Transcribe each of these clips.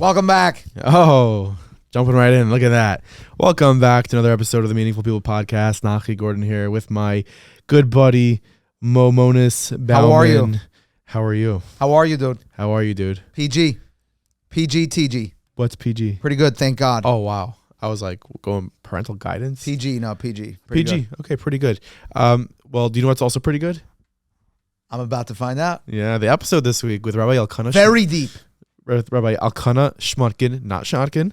Welcome back. Oh, jumping right in. Look at that. Welcome back to another episode of the Meaningful People Podcast. Nachi Gordon here with my good buddy, Momonis Bauman. How are you? How are you? How are you, dude? How are you, dude? PG. TG. What's PG? Pretty good, thank God. Oh, wow. I was like going parental guidance? PG. Pretty PG. good. Okay, pretty good. Well, do you know what's also pretty good? I'm about to find out. Yeah, the episode this week with Rabbi Elkanah. Very deep. With Rabbi Elkanah Shmotkin, not Shotkin.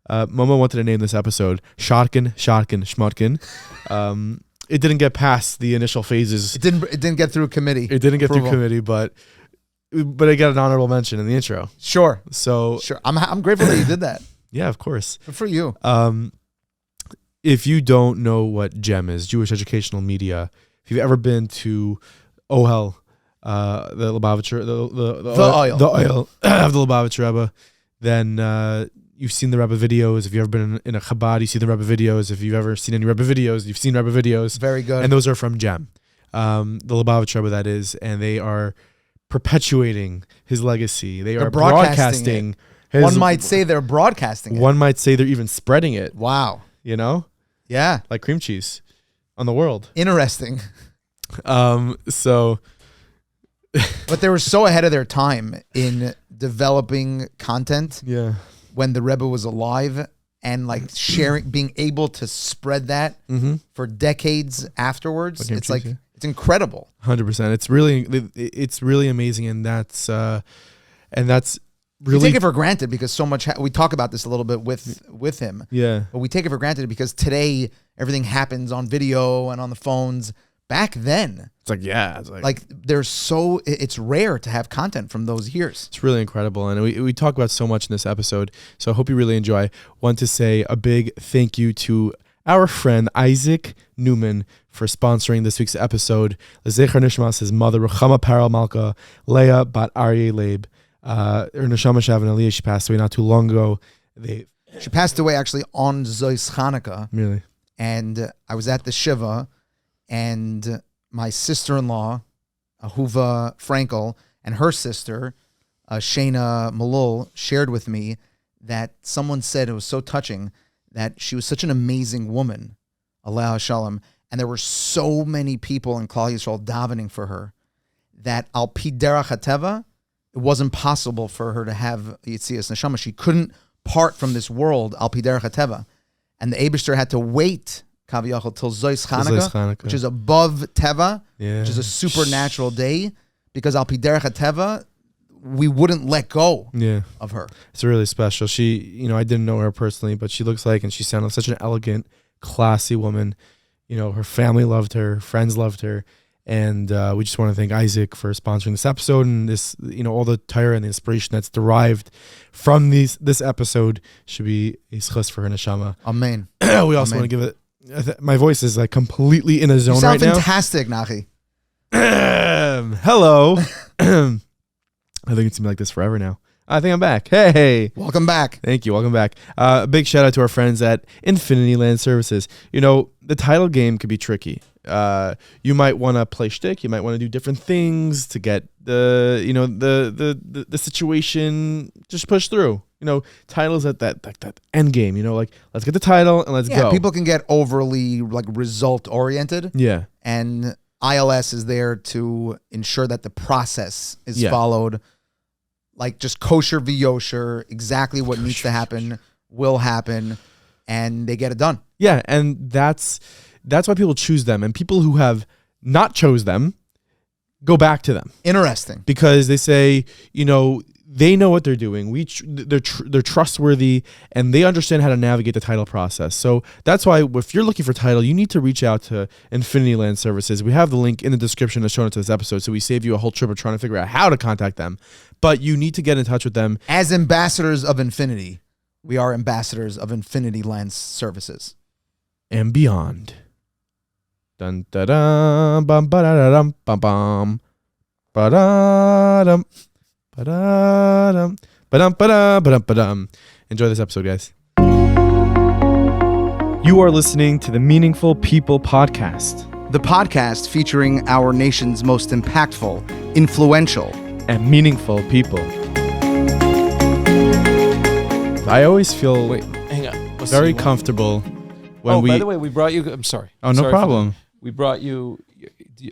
Momo wanted to name this episode Shotkin, Shmotkin. It didn't get past the initial phases. It didn't get through committee. It didn't get through committee, but I got an honorable mention in the intro. Sure. So I'm grateful that you did that. Yeah, of course. Good for you. If you don't know what GEM is, Jewish Educational Media, if you've ever been to OHEL, the Lubavitcher, the oil of the Lubavitcher Rebbe, then you've seen the Rebbe videos. If you've ever been in a Chabad, you see the Rebbe videos. If you've ever seen any Rebbe videos, you've seen Rebbe videos. Very good. And those are from GEM, the Lubavitcher Rebbe, that is, and they are perpetuating his legacy. They are broadcasting. One might say they're broadcasting it. One might say they're even spreading it. Wow. You know? Yeah. Like cream cheese on the world. Interesting. So... But they were so ahead of their time in developing content. Yeah. When the Rebbe was alive and like being able to spread that for decades afterwards. It's like, it's incredible. 100%. It's really amazing. And that's really. We take it for granted because so much, we talk about this a little bit with him. Yeah. But we take it for granted because today everything happens on video and on the phones. Back then, it's it's rare to have content from those years. It's really incredible. And we talk about so much in this episode. So I hope you really enjoy. Want to say a big thank you to our friend Isaac Newman for sponsoring this week's episode. L'zecher nishmas, his mother, Ruchama, Perel, Malka, Leah, bat Aryeh, Leib. Her neshama shav and Leah, she passed away not too long ago. She passed away actually on Zois Hanukkah. Really? And I was at the Shiva. And my sister-in-law, Ahuva Frankel, and her sister, Shana Malul, shared with me that someone said, it was so touching, that she was such an amazing woman, Aleh Shalom, and there were so many people in Klal Yisrael davening for her, that al pi derech hateva, it wasn't possible for her to have Yitzias Neshama. She couldn't part from this world, al pi derech hateva. And the Eibishter had to wait till Zois Hanukkah, which is above Teva, which is a supernatural day, because Al Pi Derech HaTeva, we wouldn't let go of her. It's really special. She, I didn't know her personally, but she looks like, and she sounded like such an elegant, classy woman. Her family loved her, friends loved her, and we just want to thank Isaac for sponsoring this episode, and this, all the Torah and the inspiration that's derived from this episode should be a schus for her neshama. Amen. We also want to give it. My voice is like completely in a zone right now. You sound fantastic, Nachi. Hello. I think it's been like this forever now. I think I'm back. Hey. Welcome back. Thank you. Welcome back. A big shout out to our friends at Infinity Land Services. The title game could be tricky. You might want to play shtick. You might want to do different things to get the situation just pushed through. Titles at that end game. Let's get the title and let's go. People can get overly result oriented. Yeah, and ILS is there to ensure that the process is followed. Like just kosher v'yosher, exactly what needs to happen will happen, and they get it done. Yeah, and that's why people choose them, and people who have not chose them go back to them. Interesting, because they say, they know what they're doing. They're trustworthy, and they understand how to navigate the title process. So that's why if you're looking for title, you need to reach out to Infinity Land Services. We have the link in the description that's shown to this episode, so we save you a whole trip of trying to figure out how to contact them. But you need to get in touch with them. As ambassadors of Infinity, we are ambassadors of Infinity Land Services. And beyond. Dun da dum bum ba da dum bum bum ba da dum. Ba-da-dum, ba-dum, ba-dum, ba-dum, ba-dum. Enjoy this episode, guys. You are listening to the Meaningful People Podcast. The podcast featuring our nation's most impactful, influential, and meaningful people. I always feel Wait, hang on. Let's very see. comfortable when Oh, we. by the way, we brought you. I'm sorry. Oh, no Sorry for problem. that. We brought you.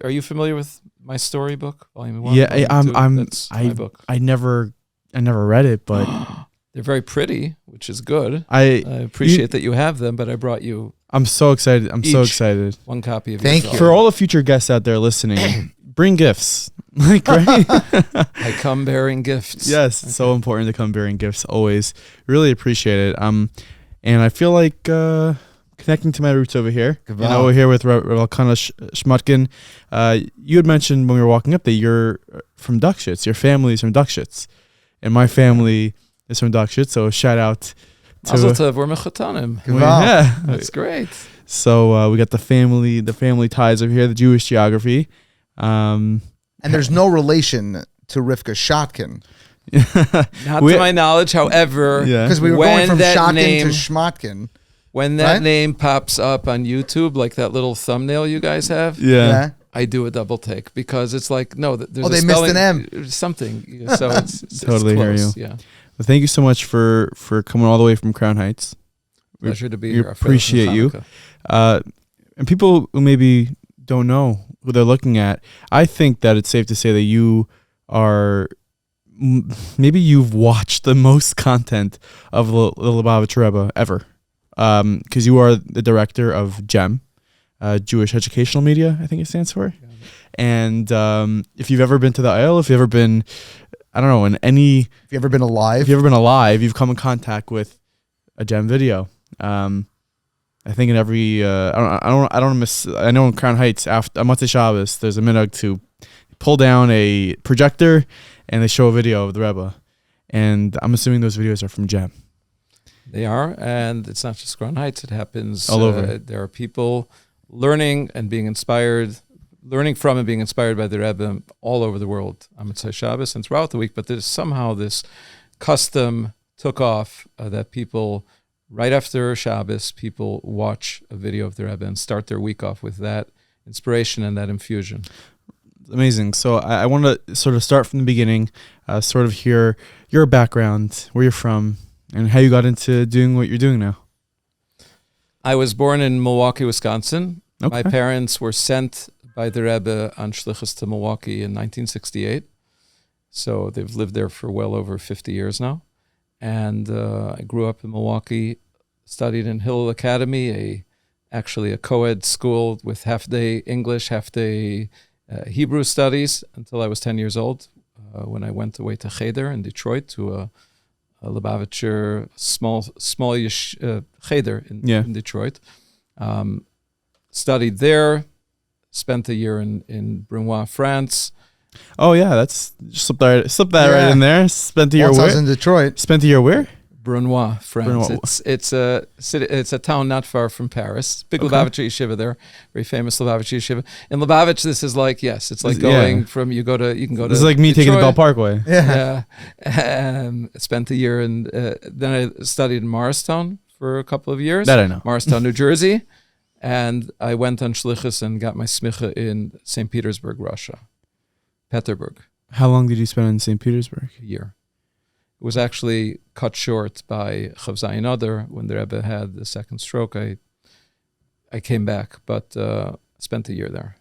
Are you familiar with my storybook, Volume 1? Yeah, That's my book. I never read it, but They're very pretty, which is good. I appreciate that you have them, but I brought you I'm so excited. I'm so Each. excited. one copy of Thank yourself. you. For all the future guests out there listening, bring gifts. Like, right? I come bearing gifts. Yes, it's so important to come bearing gifts always. Really appreciate it. And I feel like connecting to my roots over here. You know, we're here with Rabbi Elkanah Shmotkin. You had mentioned when we were walking up that you're from Duckshitz. Your family's from Duckshitz. And my family is from Duckshitz, so shout out to... Mazel tov, we're mechatanim. Yeah. That's great. So we got the family ties over here, the Jewish geography. And there's no relation to Rivka Shotkin. Not to my knowledge, however, Because we were when going from that Shotkin name- to Shmotkin. when that Right? name pops up on YouTube, like that little thumbnail you guys have, Yeah. I do a double take because it's like, no, there's Oh, a they missed spelling, an something. So it's Totally hear close. you. Yeah. Well, thank you so much for coming all the way from Crown Heights. Pleasure to be we here. appreciate you. And people who maybe don't know who they're looking at, I think that it's safe to say that you are, maybe you've watched the most content of the Lubavitcher Rebbe ever. Because you are the director of GEM, Jewish Educational Media, I think it stands for. Yeah. And if you've ever been to the aisle, if you've ever been, I don't know, in any... Have you ever been alive? If you've ever been alive, you've come in contact with a GEM video. I think in every I know in Crown Heights after Motzei Shabbos there's a minhag to pull down a projector and they show a video of the Rebbe, and I'm assuming those videos are from GEM. They are, and it's not just Crown Heights. It happens All over. There are people learning and being inspired, learning from and being inspired by the Rebbe all over the world on Motzei Shabbos and throughout the week. But there's somehow this custom took off that people, right after Shabbos, people watch a video of the Rebbe and start their week off with that inspiration and that infusion. Amazing. So I want to sort of start from the beginning, sort of hear your background, where you're from, and how you got into doing what you're doing now. I was born in Milwaukee, Wisconsin. Okay. My parents were sent by the Rebbe on Shlichus to Milwaukee in 1968. So they've lived there for well over 50 years now. And I grew up in Milwaukee, studied in Hillel Academy, actually a co-ed school with half-day English, half-day Hebrew studies until I was 10 years old, when I went away to Cheder in Detroit to a Lubavitcher small Cheder in Detroit. Studied there, spent a year in Brunois, France. Oh yeah, that's slip that right in there. Spent a year Once I was where? in Detroit. Spent a year where? Brunois, France. Brunois. It's a city. It's a town not far from Paris. Big Lubavitcher yeshiva there, very famous Lubavitcher yeshiva. In Lubavitch, this is like it's like going from you can go to. This is like me taking the Bell Detroit. Parkway. Yeah. Spent a year in. Then I studied in Morristown for a couple of years. That I know. Morristown, New Jersey, and I went on shlichus and got my smicha in St. Petersburg, Russia, Petersburg. How long did you spend in St. Petersburg? A year. It was actually cut short by Chav Zayin Adar when the Rebbe had the second stroke. I came back, but spent a year there.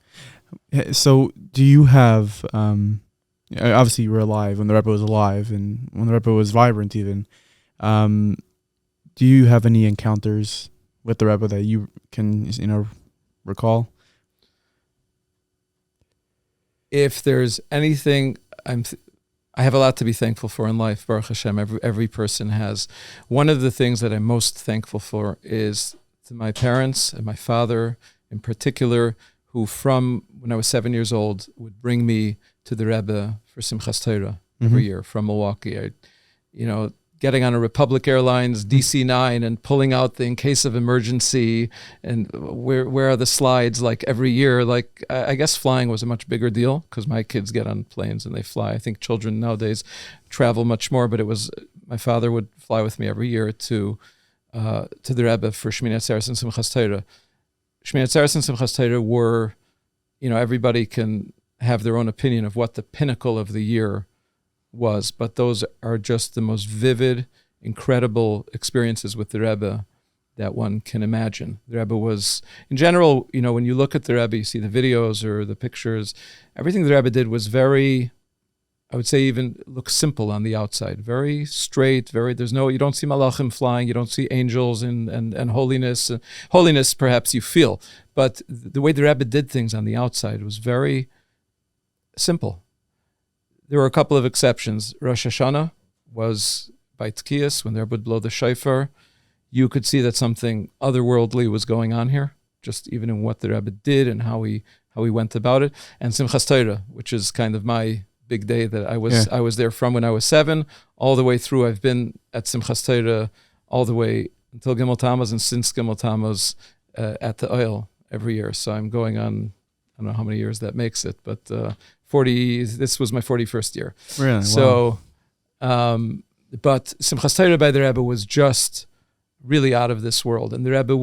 So do you have, obviously you were alive when the Rebbe was alive and when the Rebbe was vibrant even. Do you have any encounters with the Rebbe that you can, recall? If there's anything, I have a lot to be thankful for in life, Baruch Hashem. Every person has. One of the things that I'm most thankful for is to my parents and my father in particular, who from when I was 7 years old would bring me to the Rebbe for Simchas Torah every year from Milwaukee. Getting on a Republic Airlines DC-9 and pulling out in case of emergency and where are the slides like every year. Like I guess flying was a much bigger deal because my kids get on planes and they fly. I think children nowadays travel much more, but it was my father would fly with me every year to the Rebbe for Shmini Atzeres and Simchas Torah. Shmini Atzeres and Simchas Torah were, everybody can have their own opinion of what the pinnacle of the year was, but those are just the most vivid incredible experiences with the Rebbe that one can imagine. The Rebbe was, in general, when you look at the Rebbe, you see the videos or the pictures, everything the Rebbe did was very, I would say, even looks simple on the outside, very straight, you don't see malachim flying, you don't see angels and holiness. Holiness perhaps you feel, but the way the Rebbe did things on the outside was very simple. There were a couple of exceptions. Rosh Hashanah was by Tkiyas, when the Rebbe would blow the shofar. You could see that something otherworldly was going on here, just even in what the Rebbe did and how he went about it. And Simchas Torah, which is kind of my big day that I was there from when I was 7 all the way through. I've been at Simchas Torah all the way until Gimel Tammuz, and since Gimel Tammuz at the oil every year. So I'm going on, I don't know how many years that makes it, but this was my 41st year. Really? So, but Simchas Torah by the Rebbe was just really out of this world. And the Rebbe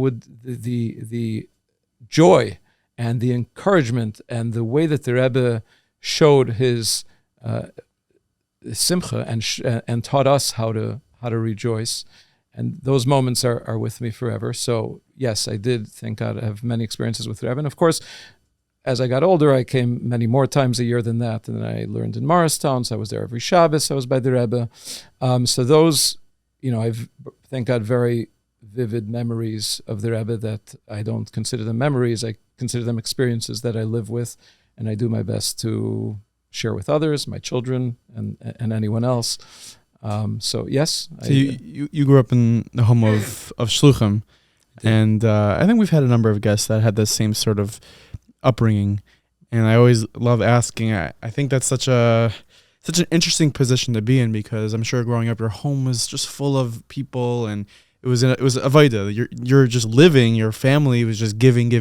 the joy and the encouragement and the way that the Rebbe showed his simcha and taught us how to rejoice. And those moments are with me forever. So yes, I did, thank God, have many experiences with the Rebbe. And of course, as I got older, I came many more times a year than that. And then I learned in Morristown, so I was there every Shabbos. I was by the Rebbe. So those, I've, thank God, very vivid memories of the Rebbe that I don't consider them memories. I consider them experiences that I live with, and I do my best to share with others, my children, and anyone else. So yes. So you grew up in the home of Shluchim, and I think we've had a number of guests that had the same sort of upbringing, and I always love asking. I think that's such an interesting position to be in, because I'm sure growing up, your home was just full of people, and it was avodah. You're just living. Your family was just giving.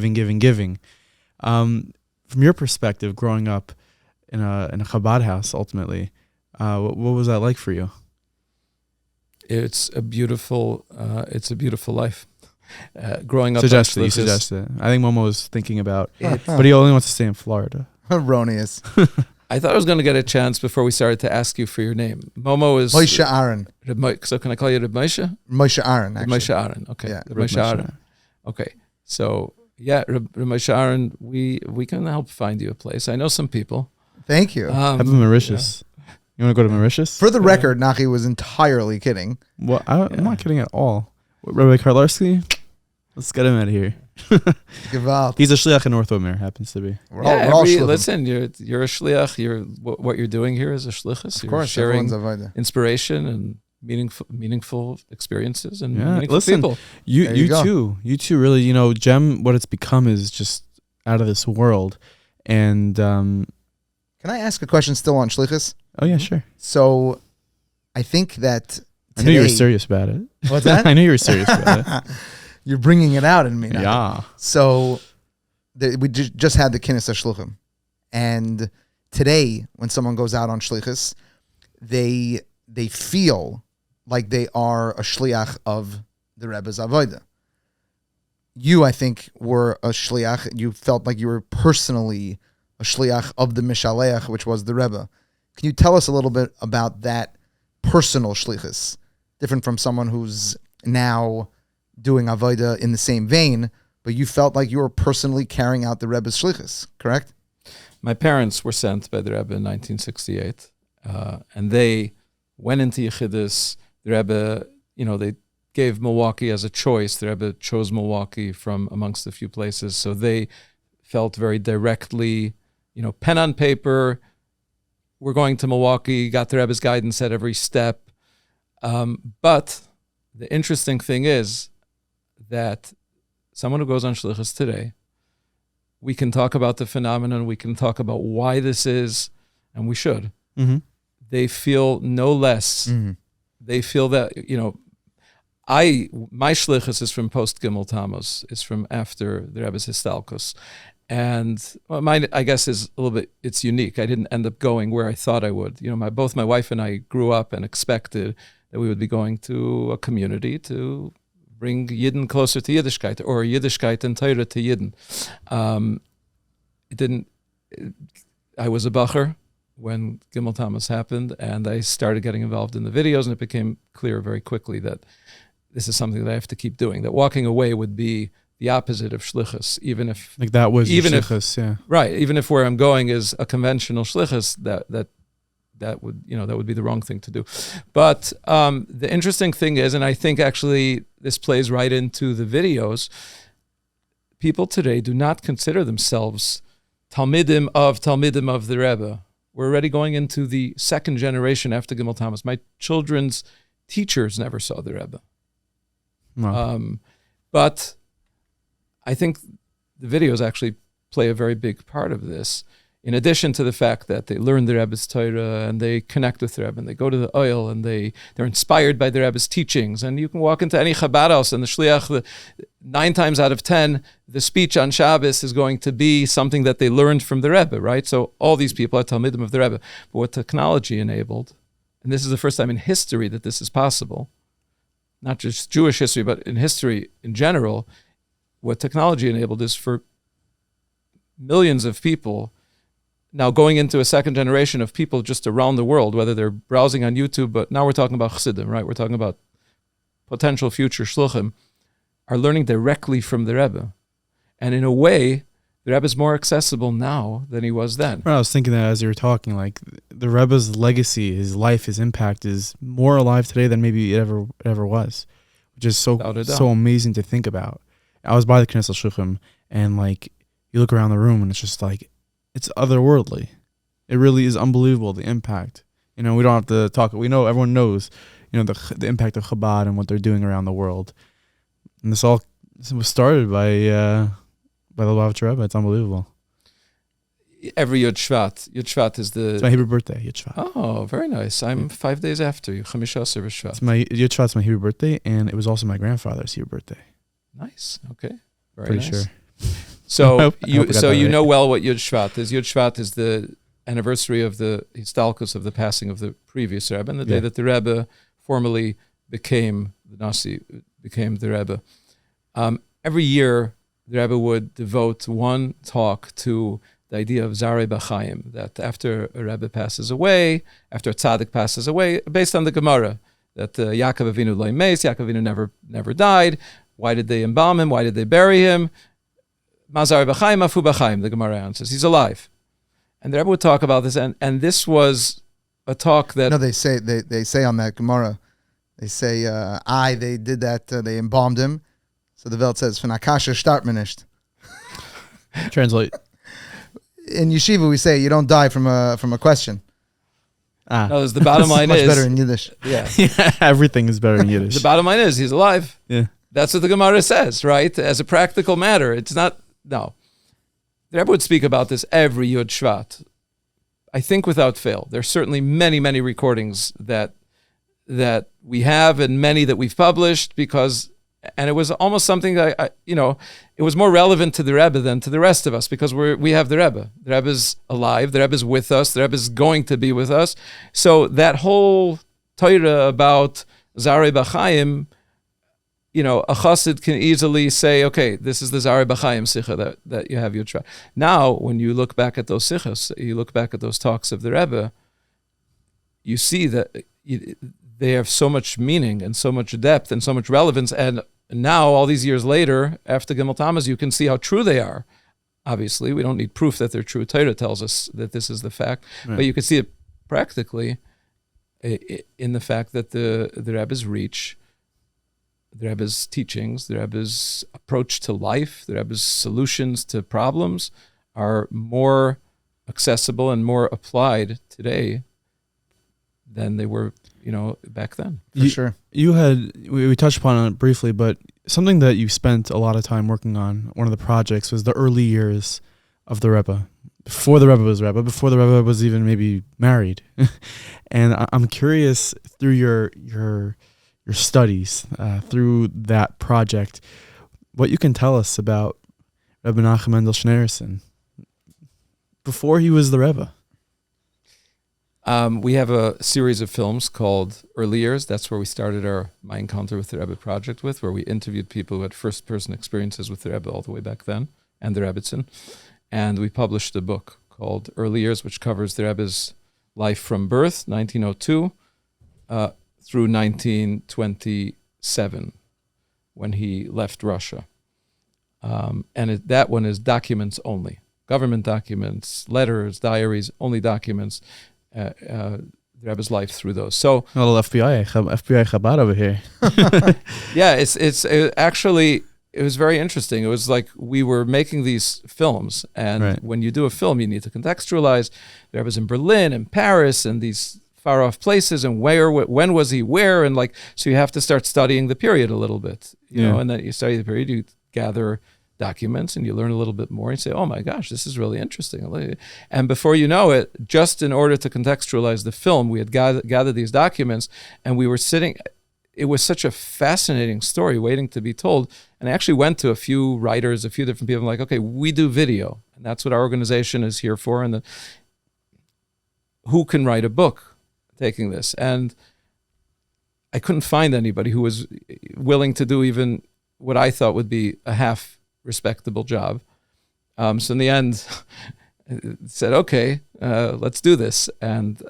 From your perspective, growing up in a Chabad house, ultimately, what was that like for you? It's a beautiful life. Growing up, you suggested. I think Momo was thinking about it, but he only wants to stay in Florida. Erroneous. I thought I was going to get a chance before we started to ask you for your name. Momo is Moshe Aaron. So can I call you Reb Moshe? Moshe Aaron, actually. Moshe Aaron. Okay. Yeah, Reb Moshe Aaron. Okay. So yeah, Reb Moshe Aaron, we can help find you a place. I know some people. Thank you. How about Mauritius? You want to go to Mauritius? For the record, Nachi was entirely kidding. Well, I'm not kidding at all. Rabbi Karlarski, let's get him out of here. He's a shliach in North Omer, happens to be. We're all listen, you're a shliach. What you're doing here is a shlichus. Of course, sharing inspiration and meaningful experiences and meaningful people. You too. Really, Gem. What it's become is just out of this world. And can I ask a question still on shlichus? Oh yeah, sure. So, I think that today, I knew you were serious about it. What's that? I knew you were serious about it. You're bringing it out in me now. Yeah. So we just had the Kinnis HaShluchim. And today, when someone goes out on Shlichus, they feel like they are a Shliach of the Rebbe's Avodah. You, I think, were a Shliach. You felt like you were personally a Shliach of the Mishaleach, which was the Rebbe. Can you tell us a little bit about that personal Shlichus? Different from someone who's now doing Avodah in the same vein, but you felt like you were personally carrying out the Rebbe's shlichus, correct? My parents were sent by the Rebbe in 1968, and they went into Yechidus. The Rebbe, they gave Milwaukee as a choice. The Rebbe chose Milwaukee from amongst a few places, so they felt very directly, pen on paper, we're going to Milwaukee, got the Rebbe's guidance at every step. But the interesting thing is that someone who goes on shlichus today, we can talk about the phenomenon, we can talk about why this is, and we should. Mm-hmm. They feel no less. Mm-hmm. They feel that, my shlichus is from post Gimel Tammuz, is from after the Rebbe's Histalkus. And mine, I guess, is a little bit, it's unique. I didn't end up going where I thought I would. Both my wife and I grew up and expected that we would be going to a community to bring Yidden closer to Yiddishkeit, or Yiddishkeit and Torah to Yidden. I was a bacher. when Gimel Tammuz happened, and I started getting involved in the videos, and it became clear very quickly that this is something that I have to keep doing, that walking away would be the opposite of shlichus, even if... Like that was even shlichus, yeah. Right, even if where I'm going is a conventional shlichus, that would be the wrong thing to do. But the interesting thing is, and I think actually this plays right into the videos, people today do not consider themselves Talmidim of the Rebbe. We're already going into the second generation after Gimel Tammuz. My children's teachers never saw the Rebbe. Wow. But I think the videos actually play a very big part of this. In addition to the fact that they learn the Rebbe's Torah and they connect with the Rebbe and they go to the oil and they're inspired by the Rebbe's teachings. And you can walk into any Chabad house and the Shliach, 9 times out of 10, the speech on Shabbos is going to be something that they learned from the Rebbe, right? So all these people are Talmidim of the Rebbe. But what technology enabled, and this is the first time in history that this is possible, not just Jewish history, but in history in general, what technology enabled is for millions of people now going into a second generation of people just around the world, whether they're browsing on YouTube, but now we're talking about Chassidim, right? We're talking about potential future shluchim, are learning directly from the Rebbe. And in a way, the Rebbe is more accessible now than he was then. Right, I was thinking that as you were talking, like the Rebbe's legacy, his life, his impact is more alive today than maybe it ever was, which is so amazing to think about. I was by the Knesset Shluchim, and like you look around the room, and it's just like, it's otherworldly. It really is unbelievable, the impact. We don't have to talk. We know, everyone knows, the impact of Chabad and what they're doing around the world. And this was started by the Lubavitcher Rebbe. It's unbelievable. Every Yud Shvat is It's my Hebrew birthday, Yud Shvat. Oh, very nice. I'm 5 days after you. Chamisha Asar Shvat. It's my Yud Shvat's my Hebrew birthday, and it was also my grandfather's Hebrew birthday. Nice. Okay. Very Pretty nice. sure. So you right. know well what Yud Shvat is. Yud Shvat is the anniversary of the Histalkus of the passing of the previous Rebbe, and the day that the Rebbe formally became the Nasi, became the Rebbe. Every year, the Rebbe would devote one talk to the idea of Zarei B'chaim, that after a Rebbe passes away, after a tzaddik passes away, based on the Gemara, that Yaakov Avinu lo meis, Yaakov Avinu never died. Why did they embalm him? Why did they bury him? Mazar b'chaim, afu b'chaim, the Gemara answers. He's alive. And the Rebbe would talk about this, and this was a talk that... No, they say on that Gemara, they say, they did that, they embalmed him. So the Welt says, V'nakasha start nicht. Translate. In Yeshiva, we say, you don't die from a question. No, the bottom line much is... better in Yiddish. Yeah. Everything is better in Yiddish. The bottom line is, he's alive. Yeah. That's what the Gemara says, right? As a practical matter. It's not... No. The Rebbe would speak about this every Yud Shvat. I think without fail. There's certainly many, many recordings that we have and many that we've published and it was almost something it was more relevant to the Rebbe than to the rest of us because we have the Rebbe. The Rebbe's alive. The Rebbe's with us. The Rebbe's going to be with us. So that whole Torah about Zarei B'chaim, a chassid can easily say, okay, this is the Zarei B'chaim sicha that you have Yud Shvat. Now, when you look back at those sichas, you look back at those talks of the Rebbe, you see that they have so much meaning and so much depth and so much relevance. And now, all these years later, after Gimel Tammuz, you can see how true they are. Obviously, we don't need proof that they're true. Torah tells us that this is the fact. Right. But you can see it practically in the fact that the Rebbe's reach, the Rebbe's teachings, the Rebbe's approach to life, the Rebbe's solutions to problems are more accessible and more applied today than they were, back then. For sure. We touched upon it briefly, but something that you spent a lot of time working on, one of the projects, was the early years of the Rebbe. Before the Rebbe was Rebbe, before the Rebbe was even maybe married. And I'm curious, through your studies, through that project, what you can tell us about Rebbe Nachum Mendel Schneerson before he was the Rebbe. We have a series of films called Early Years. That's where we started our My Encounter with the Rebbe project with, where we interviewed people who had first-person experiences with the Rebbe all the way back then, and the Rebbitzin. And we published a book called Early Years, which covers the Rebbe's life from birth, 1902, through 1927, when he left Russia. That one is documents only. Government documents, letters, diaries, only documents. The Rebbe's life through those. So, a little FBI Chabad over here. yeah, it was very interesting. It was like we were making these films, and when you do a film, you need to contextualize. The Rebbe's in Berlin and Paris and these far off places, and when was he where, and like, so you have to start studying the period a little bit, you know, and then you study the period, you gather documents and you learn a little bit more and say, oh my gosh, this is really interesting. And before you know it, just in order to contextualize the film, we had gathered these documents, and we were sitting. It was such a fascinating story waiting to be told. And I actually went to a few writers, a few different people. I'm like, okay, we do video, and that's what our organization is here for. And who can write a book taking this? And I couldn't find anybody who was willing to do even what I thought would be a half respectable job. So in the end, said, okay, let's do this. And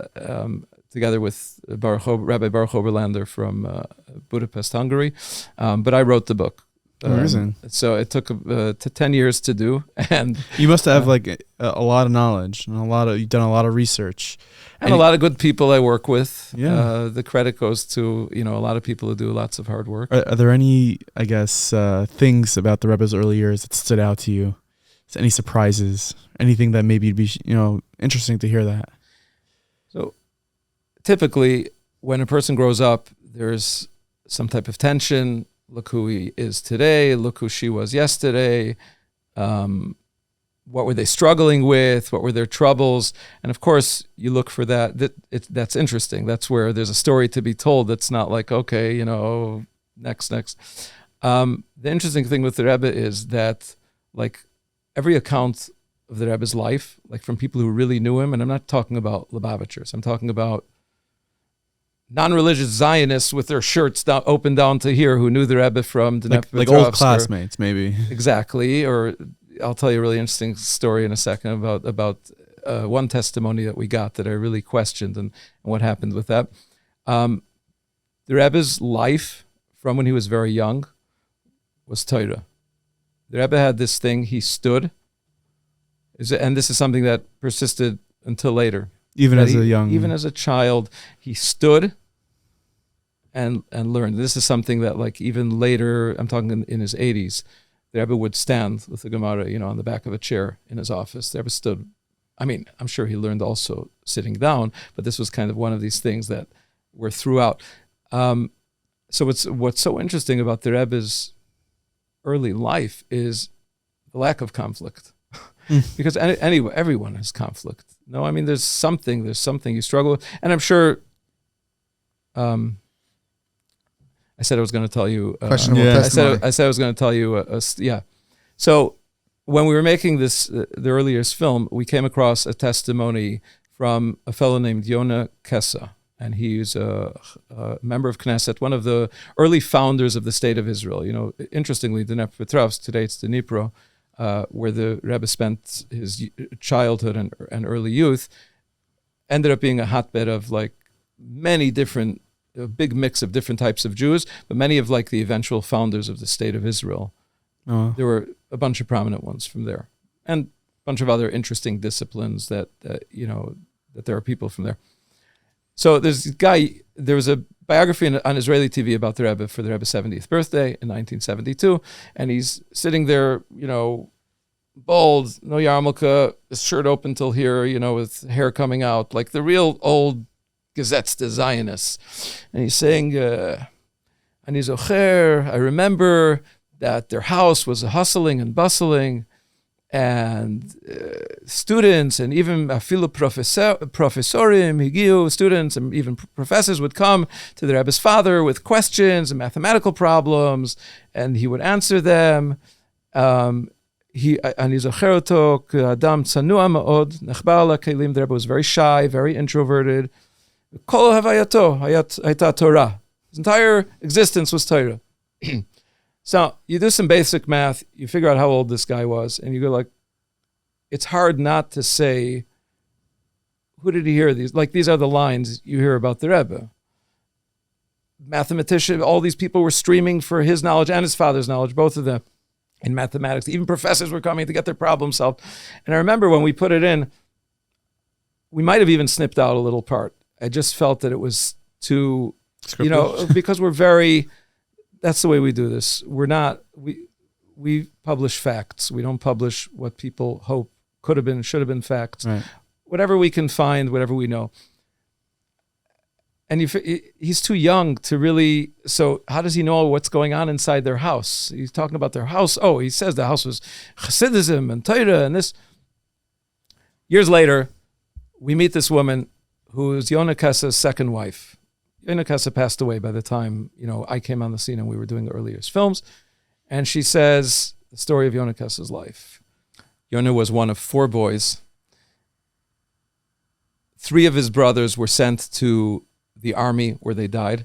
together with Rabbi Baruch Oberlander from Budapest, Hungary. But I wrote the book. Amazing. So it took 10 years to do. And you must have like a lot of knowledge and you've done a lot of research. And a lot of good people I work with. Yeah. The credit goes to, a lot of people who do lots of hard work. Are there any, I guess, things about the Rebbe's early years that stood out to you? Any surprises? Anything that maybe would be, interesting to hear that? So typically, when a person grows up, there's some type of tension. Look who he is today. Look who she was yesterday. What were they struggling with? What were their troubles? And of course, you look for that. That's interesting. That's where there's a story to be told. That's not like, okay, next. The interesting thing with the Rebbe is that, like, every account of the Rebbe's life, like from people who really knew him, and I'm not talking about Lubavitchers, I'm talking about non-religious Zionists with their shirts open down to here who knew the Rebbe from like old classmates, maybe. Exactly. Or I'll tell you a really interesting story in a second about one testimony that we got that I really questioned and what happened with that. The Rebbe's life from when he was very young was Torah. The Rebbe had this thing, he stood, and this is something that persisted until later. Even as a child, he stood and learned. This is something that, like, even later, I'm talking in his 80s, the Rebbe would stand with the Gemara, on the back of a chair in his office. The Rebbe stood. I mean, I'm sure he learned also sitting down, but this was kind of one of these things that were throughout. So what's so interesting about the Rebbe's early life is the lack of conflict. Because anyway, everyone has conflict. No, I mean, there's something you struggle with. And I'm sure, I said I was going to tell you. Questionable testimony. I said I was going to tell you. So when we were making this, the earliest film, we came across a testimony from a fellow named Yonah Kessa. And he's a member of Knesset, one of the early founders of the State of Israel. Interestingly, Dnepr Petrovsk, today it's Dnipro, where the Rebbe spent his childhood and early youth, ended up being a hotbed of like many different, a big mix of different types of Jews, but many of like the eventual founders of the State of Israel. There were a bunch of prominent ones from there, and a bunch of other interesting disciplines that there are people from there. So there was a biography on Israeli TV about the Rebbe for the Rebbe's 70th birthday in 1972, and he's sitting there, bald, no yarmulke, his shirt open till here, with hair coming out, like the real old Gesetzte Zionists. And he's saying, Ani zocher, I remember that their house was hustling and bustling, and students and even afilu professorim, higiu, students and even professors would come to the Rebbe's father with questions and mathematical problems, and he would answer them. The Rebbe was very shy, very introverted. Kol havayato hayata Torah. His entire existence was Torah. So you do some basic math, you figure out how old this guy was, and you go like, it's hard not to say, who did he hear these? Like, these are the lines you hear about the Rebbe. Mathematician, all these people were streaming for his knowledge and his father's knowledge, both of them, in mathematics. Even professors were coming to get their problem solved. And I remember when we put it in, we might have even snipped out a little part. I just felt that it was too, because we're very, that's the way we do this. We're not, we publish facts. We don't publish what people hope could have been, should have been facts. Right. Whatever we can find, whatever we know. And he's too young to really, so how does he know what's going on inside their house? He's talking about their house. Oh, he says the house was Hasidism and Torah and this. Years later, we meet this woman who is Yonah Kessa's second wife. Yonah Kessa passed away by the time, I came on the scene and we were doing the earliest films. And she says the story of Yonah Kessa's life. Yonah was one of 4 boys. 3 of his brothers were sent to the army where they died.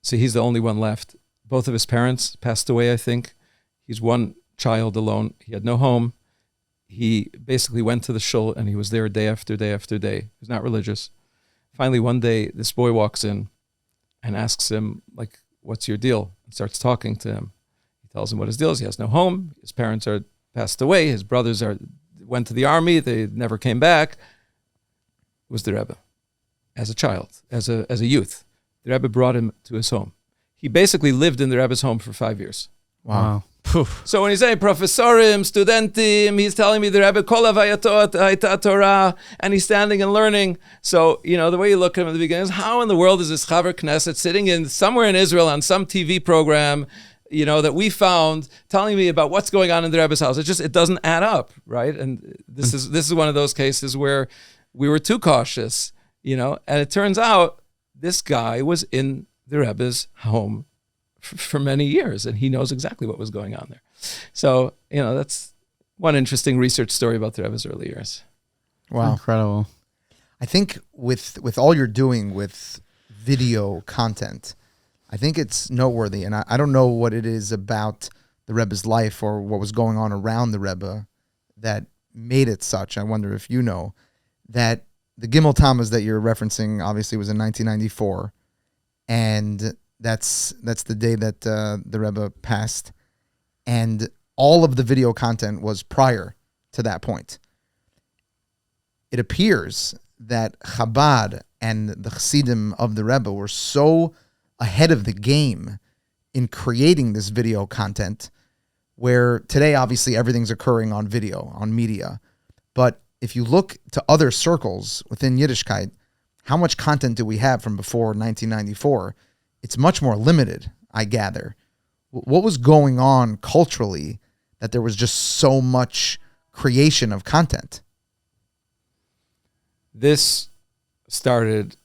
So he's the only one left. Both of his parents passed away, I think. He's one child alone. He had no home. He basically went to the shul and he was there day after day after day. He was not religious. Finally, one day, this boy walks in and asks him, like, what's your deal? And starts talking to him. He tells him what his deal is. He has no home. His parents are passed away. His brothers went to the army. They never came back. It was the Rebbe. As a child, as a youth, the Rebbe brought him to his home. He basically lived in the Rebbe's home for 5 years. Wow. So when he's saying professorim, studentim, he's telling me the Rebbe kol havayatot hayta Torah, and he's standing and learning. So, the way you look at him at the beginning is, how in the world is this Chaver Knesset sitting somewhere in Israel on some TV program, that we found, telling me about what's going on in the Rebbe's house? It doesn't add up, right? And this is one of those cases where we were too cautious. And it turns out this guy was in the Rebbe's home for many years, and he knows exactly what was going on there. So, that's one interesting research story about the Rebbe's early years. Wow. Incredible. I think with all you're doing with video content, I think it's noteworthy. And I don't know what it is about the Rebbe's life or what was going on around the Rebbe that made it such. I wonder if you know that the Gimel Tammuz that you're referencing obviously was in 1994, and that's the day that the Rebbe passed, and all of the video content was prior to that point. It appears that Chabad and the Chassidim of the Rebbe were so ahead of the game in creating this video content, where today obviously everything's occurring on video, on media, but if you look to other circles within Yiddishkeit, how much content do we have from before 1994? It's much more limited, I gather. What was going on culturally that there was just so much creation of content? This started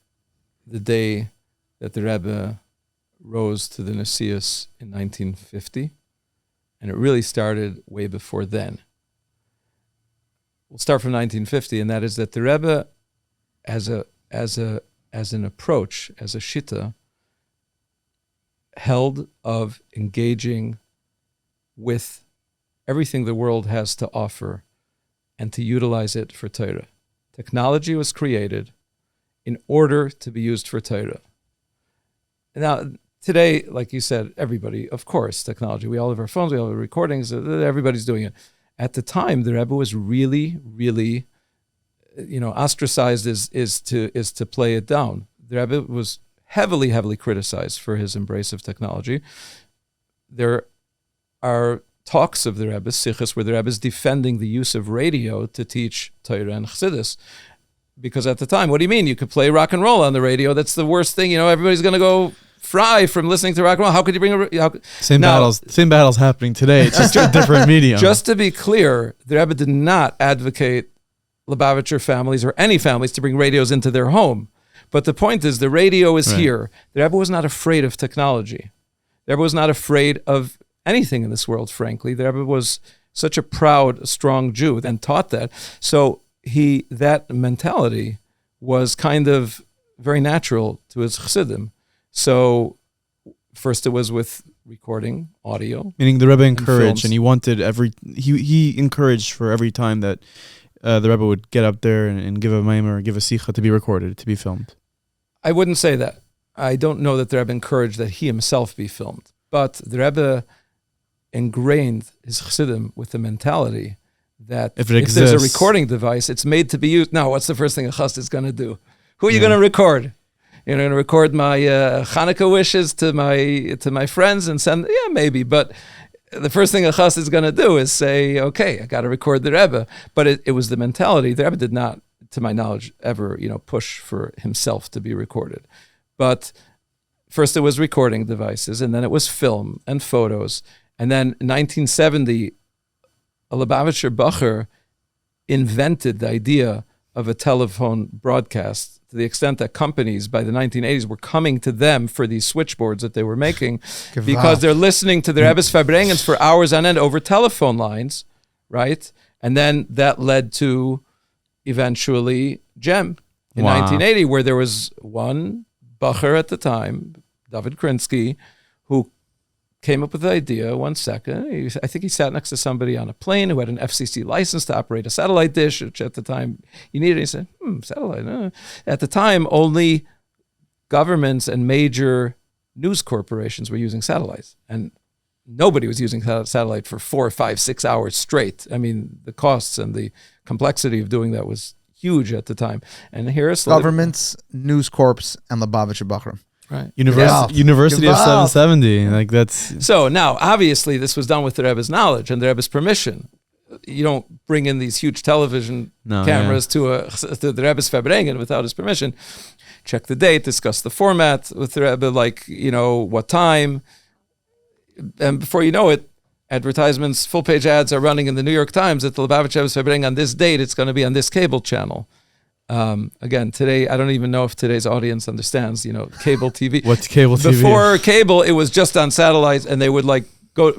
the day that the Rebbe rose to the Nesius in 1950, and it really started way before then. We'll start from 1950, and that is that the Rebbe, as an approach, as a shitta, held of engaging with everything the world has to offer and to utilize it for Torah. Technology was created in order to be used for Torah. Now, today, like you said, everybody, of course, technology. We all have our phones, we all have recordings, everybody's doing it. At the time, the Rebbe was really, really, ostracized is to play it down. The Rebbe was heavily criticized for his embrace of technology. There are talks of the Rebbe, sichos, where the Rebbe is defending the use of radio to teach Torah and Chassidus. Because at the time, what do you mean? You could play rock and roll on the radio. That's the worst thing. Everybody's going to go fry from listening to rock and roll. How could you bring same battles happening today? It's just a different medium. Just to be clear, the Rebbe did not advocate Lubavitcher families or any families to bring radios into their home. But the point is, the radio is here. The Rebbe was not afraid of technology. The Rebbe was not afraid of anything in this world, frankly. The Rebbe was such a proud, strong Jew and taught that. So that mentality was kind of very natural to his chassidim. So first it was with recording audio. Meaning the Rebbe encouraged, and he wanted he encouraged for every time that the Rebbe would get up there and give a maimer or give a sicha to be recorded, to be filmed? I wouldn't say that. I don't know that the Rebbe encouraged that he himself be filmed. But the Rebbe ingrained his chassidim with the mentality that if there's a recording device, it's made to be used. Now, what's the first thing a chassid is going to do? Who are you going to record? You're going to record my Hanukkah wishes to my friends and send? Yeah, maybe. But the first thing a chassid is going to do is say, okay, I got to record the Rebbe. But it was the mentality. The Rebbe did not, to my knowledge, ever push for himself to be recorded. But first it was recording devices, and then it was film and photos. And then in 1970, a Lubavitcher Rebbe invented the idea of a telephone broadcast to the extent that companies by the 1980s were coming to them for these switchboards that they were making because they're listening to their Rebbes Verbrengens for hours on end over telephone lines, right? And then that led to eventually GEM in 1980, where there was one Bacher at the time, David Krinsky, who came up with the idea. One second, I think he sat next to somebody on a plane who had an FCC license to operate a satellite dish, which at the time he needed. He said, satellite. At the time, only governments and major news corporations were using satellites. And nobody was using satellite for 4, 5, 6 hours straight. I mean, the costs and the complexity of doing that was huge at the time. And here is governments, News Corps, and Lubavitcher Rebbe. Right. University of 770. Like that's so now obviously this was done with the Rebbe's knowledge and the Rebbe's permission. You don't bring in these huge television cameras to the Rebbe's Verbrengen without his permission. Check the date, discuss the format with the Rebbe, what time. And before you know it, advertisements, full page ads are running in the New York Times at the Lubavitcher Rebbe's Verbrengen on this date. It's going to be on this cable channel. Again, today, I don't even know if today's audience understands, cable TV. What's cable TV? Before cable, it was just on satellites, and they would go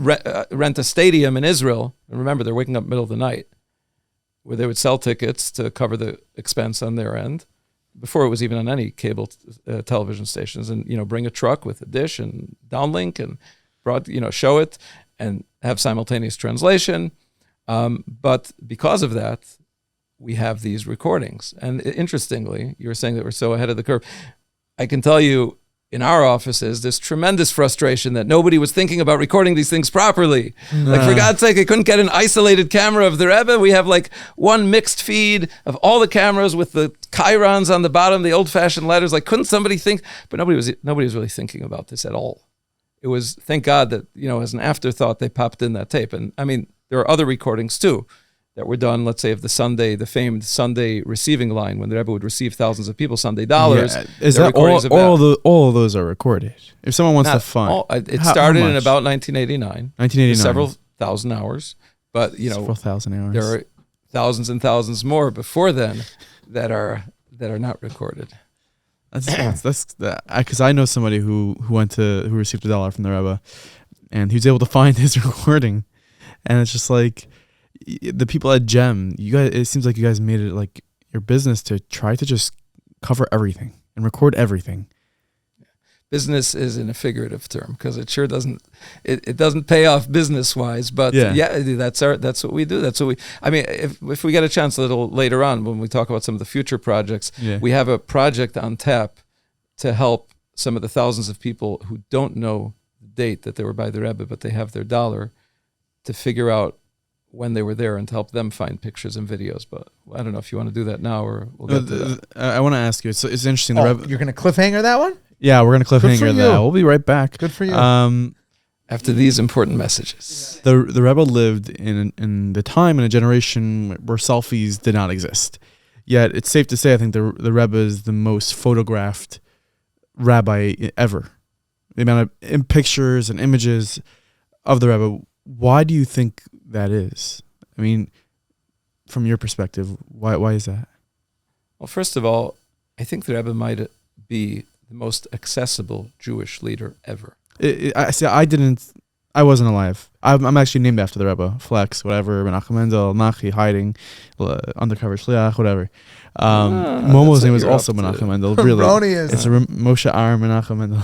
rent a stadium in Israel. And remember, they're waking up in the middle of the night, where they would sell tickets to cover the expense on their end. Before it was even on any cable television stations, and bring a truck with a dish and downlink and show it and have simultaneous translation. But because of that, we have these recordings. And interestingly, you were saying that we're so ahead of the curve. I can tell you, in our offices, there's tremendous frustration that nobody was thinking about recording these things properly. For God's sake, I couldn't get an isolated camera of the Rebbe. We have one mixed feed of all the cameras with the chyrons on the bottom, the old-fashioned letters. Couldn't somebody think? But nobody was really thinking about this at all. It was, thank God that, as an afterthought, they popped in that tape. And I mean, there are other recordings too that were done, let's say, of the famed Sunday receiving line, when the Rebbe would receive thousands of people Sunday dollars. Yeah. Is that all of those are recorded? If someone wants to find... It started in about 1989. 1989. Several thousand hours. But, several thousand hours. There are thousands and thousands more before then that are not recorded. That's because I know somebody who received $1 from the Rebbe, and he was able to find his recording, and it's just the people at GEM, you guys, it seems like you guys made it your business to try to just cover everything and record everything. Business is in a figurative term, because it sure doesn't pay off business wise, but that's what we do. If we get a chance a little later on when we talk about some of the future projects, we have a project on tap to help some of the thousands of people who don't know the date that they were by the Rebbe, but they have their $1, to figure out when they were there and to help them find pictures and videos. But I don't know if you want to do that now or we'll get to that. I want to ask you, it's interesting. You're going to cliffhanger that one? Yeah, we're going to cliffhanger that. We'll be right back. Good for you. After these important messages. The Rebbe lived in the time, in a generation where selfies did not exist. Yet it's safe to say, I think the Rebbe is the most photographed rabbi ever. The amount of pictures and images of the Rebbe. Why do you think that is? I mean, from your perspective, why is that? Well, first of all, I think the Rebbe might be the most accessible Jewish leader ever. I wasn't alive. I'm actually named after the Rebbe. Flex, whatever, Menachem Mendel, Nachi, hiding, undercover shliach, whatever. Momo's name is also Menachem Mendel. Really, it's Moshe Ar Menachem Mendel.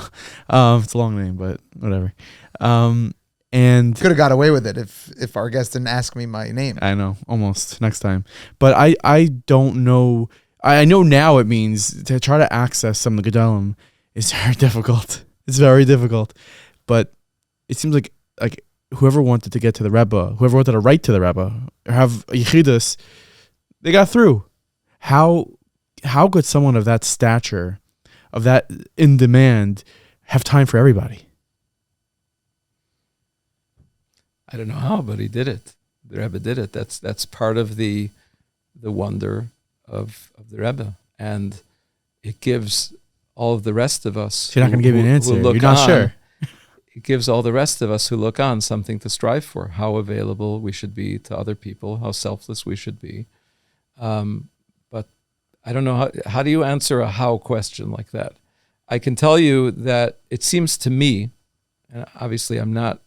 It's a long name, but whatever. And could have got away with it if our guest didn't ask me my name. I know, almost next time. But I don't know. I know now it means to try to access some of the Gedolim is very difficult. It's very difficult. But it seems like whoever wanted to get to the Rebbe, whoever wanted to write to the Rebbe, or have Yechidus, they got through. How could someone of that stature, of that in demand, have time for everybody? I don't know how, but he did it. The Rebbe did it. That's part of the wonder of the Rebbe, and it gives all of the rest of us. So you're not going to give me an answer. You're not sure. It gives all the rest of us who look on something to strive for. How available we should be to other people. How selfless we should be. But I don't know how do you answer a how question like that. I can tell you that it seems to me, and obviously I'm not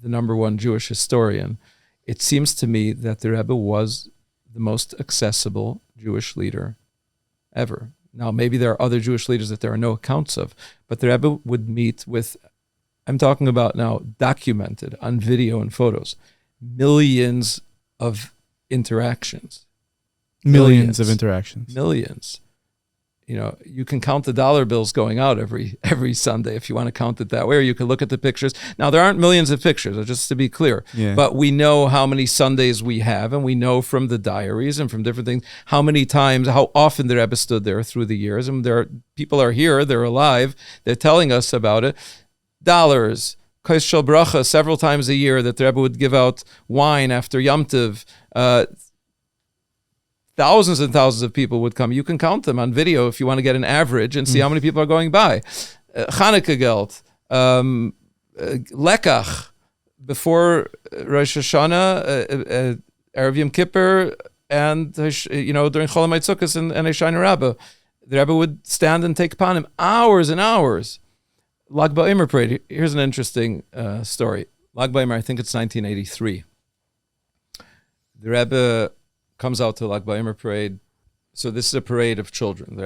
the number one Jewish historian, it seems to me that the Rebbe was the most accessible Jewish leader ever. Now, maybe there are other Jewish leaders that there are no accounts of, but the Rebbe would meet with, I'm talking about now documented on video and photos, millions of interactions. Millions of interactions. Millions. You know, you can count the dollar bills going out every Sunday if you want to count it that way, or you can look at the pictures. Now, there aren't millions of pictures, just to be clear, but we know how many Sundays we have, and we know from the diaries and from different things how many times, how often the Rebbe stood there through the years. And people are here, they're alive, they're telling us about it. Dollars, Kais Shel Bracha, several times a year that the Rebbe would give out wine after Yom Tov. Thousands and thousands of people would come. You can count them on video if you want to get an average and see how many people are going by. Chanukah Geld, Lekach, before Rosh Hashanah, Erev Yom Kippur, and during Chol HaMatzukos and Eshayin Rabbah, the Rebbe would stand and take upon him hours and hours. Lag BaOmer parade. Here's an interesting story. Lag BaOmer, I think it's 1983. The Rebbe comes out to Lag BaOmer parade. So this is a parade of children.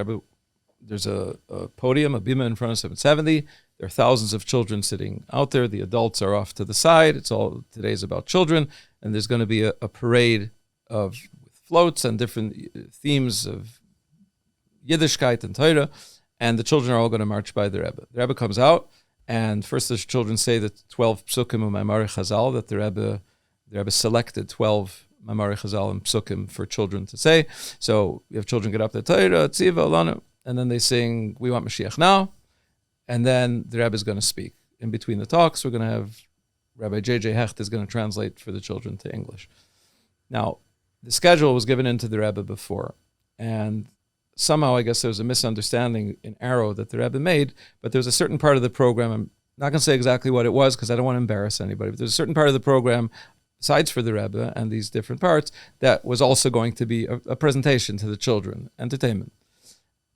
There's a podium, a bima in front of 770. There are thousands of children sitting out there. The adults are off to the side. Today's about children. And there's going to be a parade with floats and different themes of Yiddishkeit and Torah. And the children are all going to march by the Rebbe. The Rebbe comes out, and first the children say the 12 psukim of Maimari Chazal, that the Rebbe selected 12 Maimari Chazal and psukim for children to say. So you have children get up there, Torah, Tziva, Alana, and then they sing, we want Mashiach now. And then the Rebbe is going to speak. In between the talks, we're going to have Rabbi J.J. Hecht is going to translate for the children to English. Now, the schedule was given into the Rebbe before, and somehow I guess there was a misunderstanding in Arrow that the Rebbe made, but there was a certain part of the program, I'm not going to say exactly what it was because I don't want to embarrass anybody, but there's a certain part of the program, besides for the Rebbe and these different parts, that was also going to be a presentation to the children, entertainment.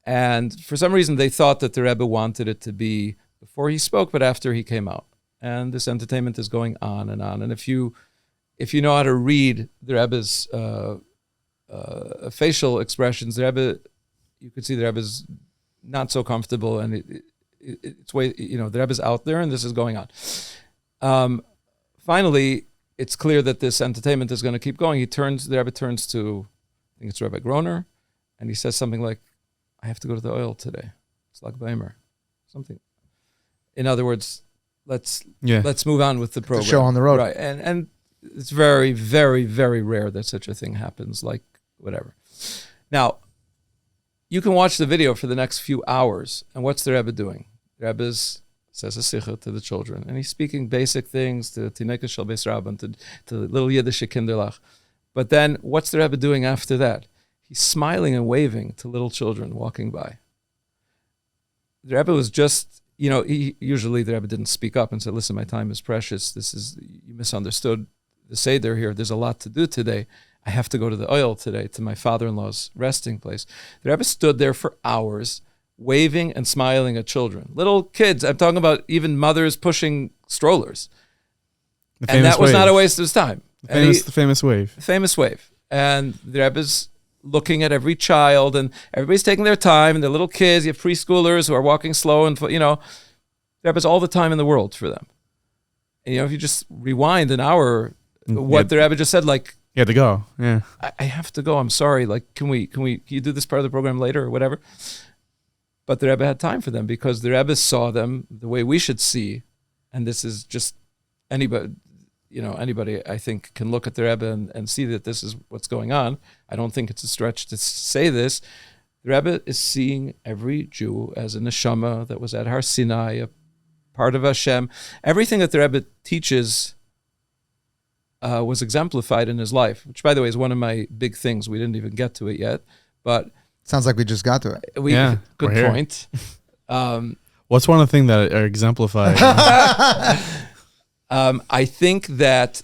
And for some reason, they thought that the Rebbe wanted it to be before he spoke, but after he came out. And this entertainment is going on and on. And if you know how to read the Rebbe's facial expressions, the Rebbe, you could see the Rebbe's not so comfortable, and it's way, the Rebbe's out there, and this is going on. Finally, it's clear that this entertainment is going to keep going. The Rebbe turns to, I think it's Rabbi Groner, and he says something like, I have to go to the oil today. It's Lag BaOmer. Something. In other words, let's move on with the program. The show on the road. Right. And it's very, very, very rare that such a thing happens, like whatever. Now, you can watch the video for the next few hours, and what's the Rebbe doing? The Rebbe says a sicha to the children, and he's speaking basic things to Tineka Shel Beis Rabban, to little Yiddish kinderlach. But then, what's the Rebbe doing after that? He's smiling and waving to little children walking by. The Rebbe was just, usually the Rebbe didn't speak up and said, listen, my time is precious. You misunderstood the Seder here. There's a lot to do today. I have to go to the oil today, to my father-in-law's resting place. The Rebbe stood there for hours, waving and smiling at children. Little kids, I'm talking about even mothers pushing strollers. And that was not a waste of his time. The famous wave. Famous wave. And the Rebbe's looking at every child, and everybody's taking their time, and they're little kids, you have preschoolers who are walking slow, and the Rebbe's all the time in the world for them. And, if you just rewind an hour, what the Rebbe just said, like, you had to go. Yeah. I have to go. I'm sorry. Like, can you do this part of the program later or whatever? But the Rebbe had time for them because the Rebbe saw them the way we should see. And this is just anybody, I think can look at the Rebbe and see that this is what's going on. I don't think it's a stretch to say this. The Rebbe is seeing every Jew as a neshama that was at Har Sinai, a part of Hashem. Everything that the Rebbe teaches was exemplified in his life, which, by the way, is one of my big things. We didn't even get to it yet, but sounds like we just got to it. Good point. What's one of the things that are exemplified? I think that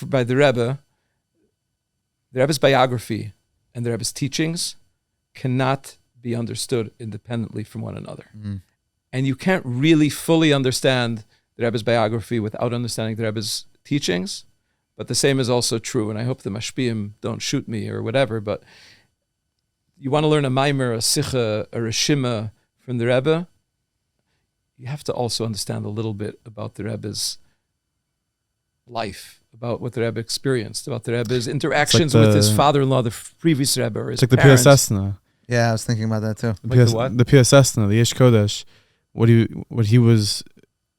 by the Rebbe's biography and the Rebbe's teachings cannot be understood independently from one another. Mm. And you can't really fully understand the Rebbe's biography without understanding the Rebbe's teachings, but the same is also true, and I hope the mashpiyim don't shoot me or whatever, but you want to learn a maimer, a sicha, a reshima from the Rebbe, you have to also understand a little bit about the Rebbe's life, about what the Rebbe experienced, about the Rebbe's interactions with his father-in-law, the previous Rebbe, or his parents. Like the PSSna. Yeah, I was thinking about that too. The what? The PSSna, the Yesh Kodesh, what he was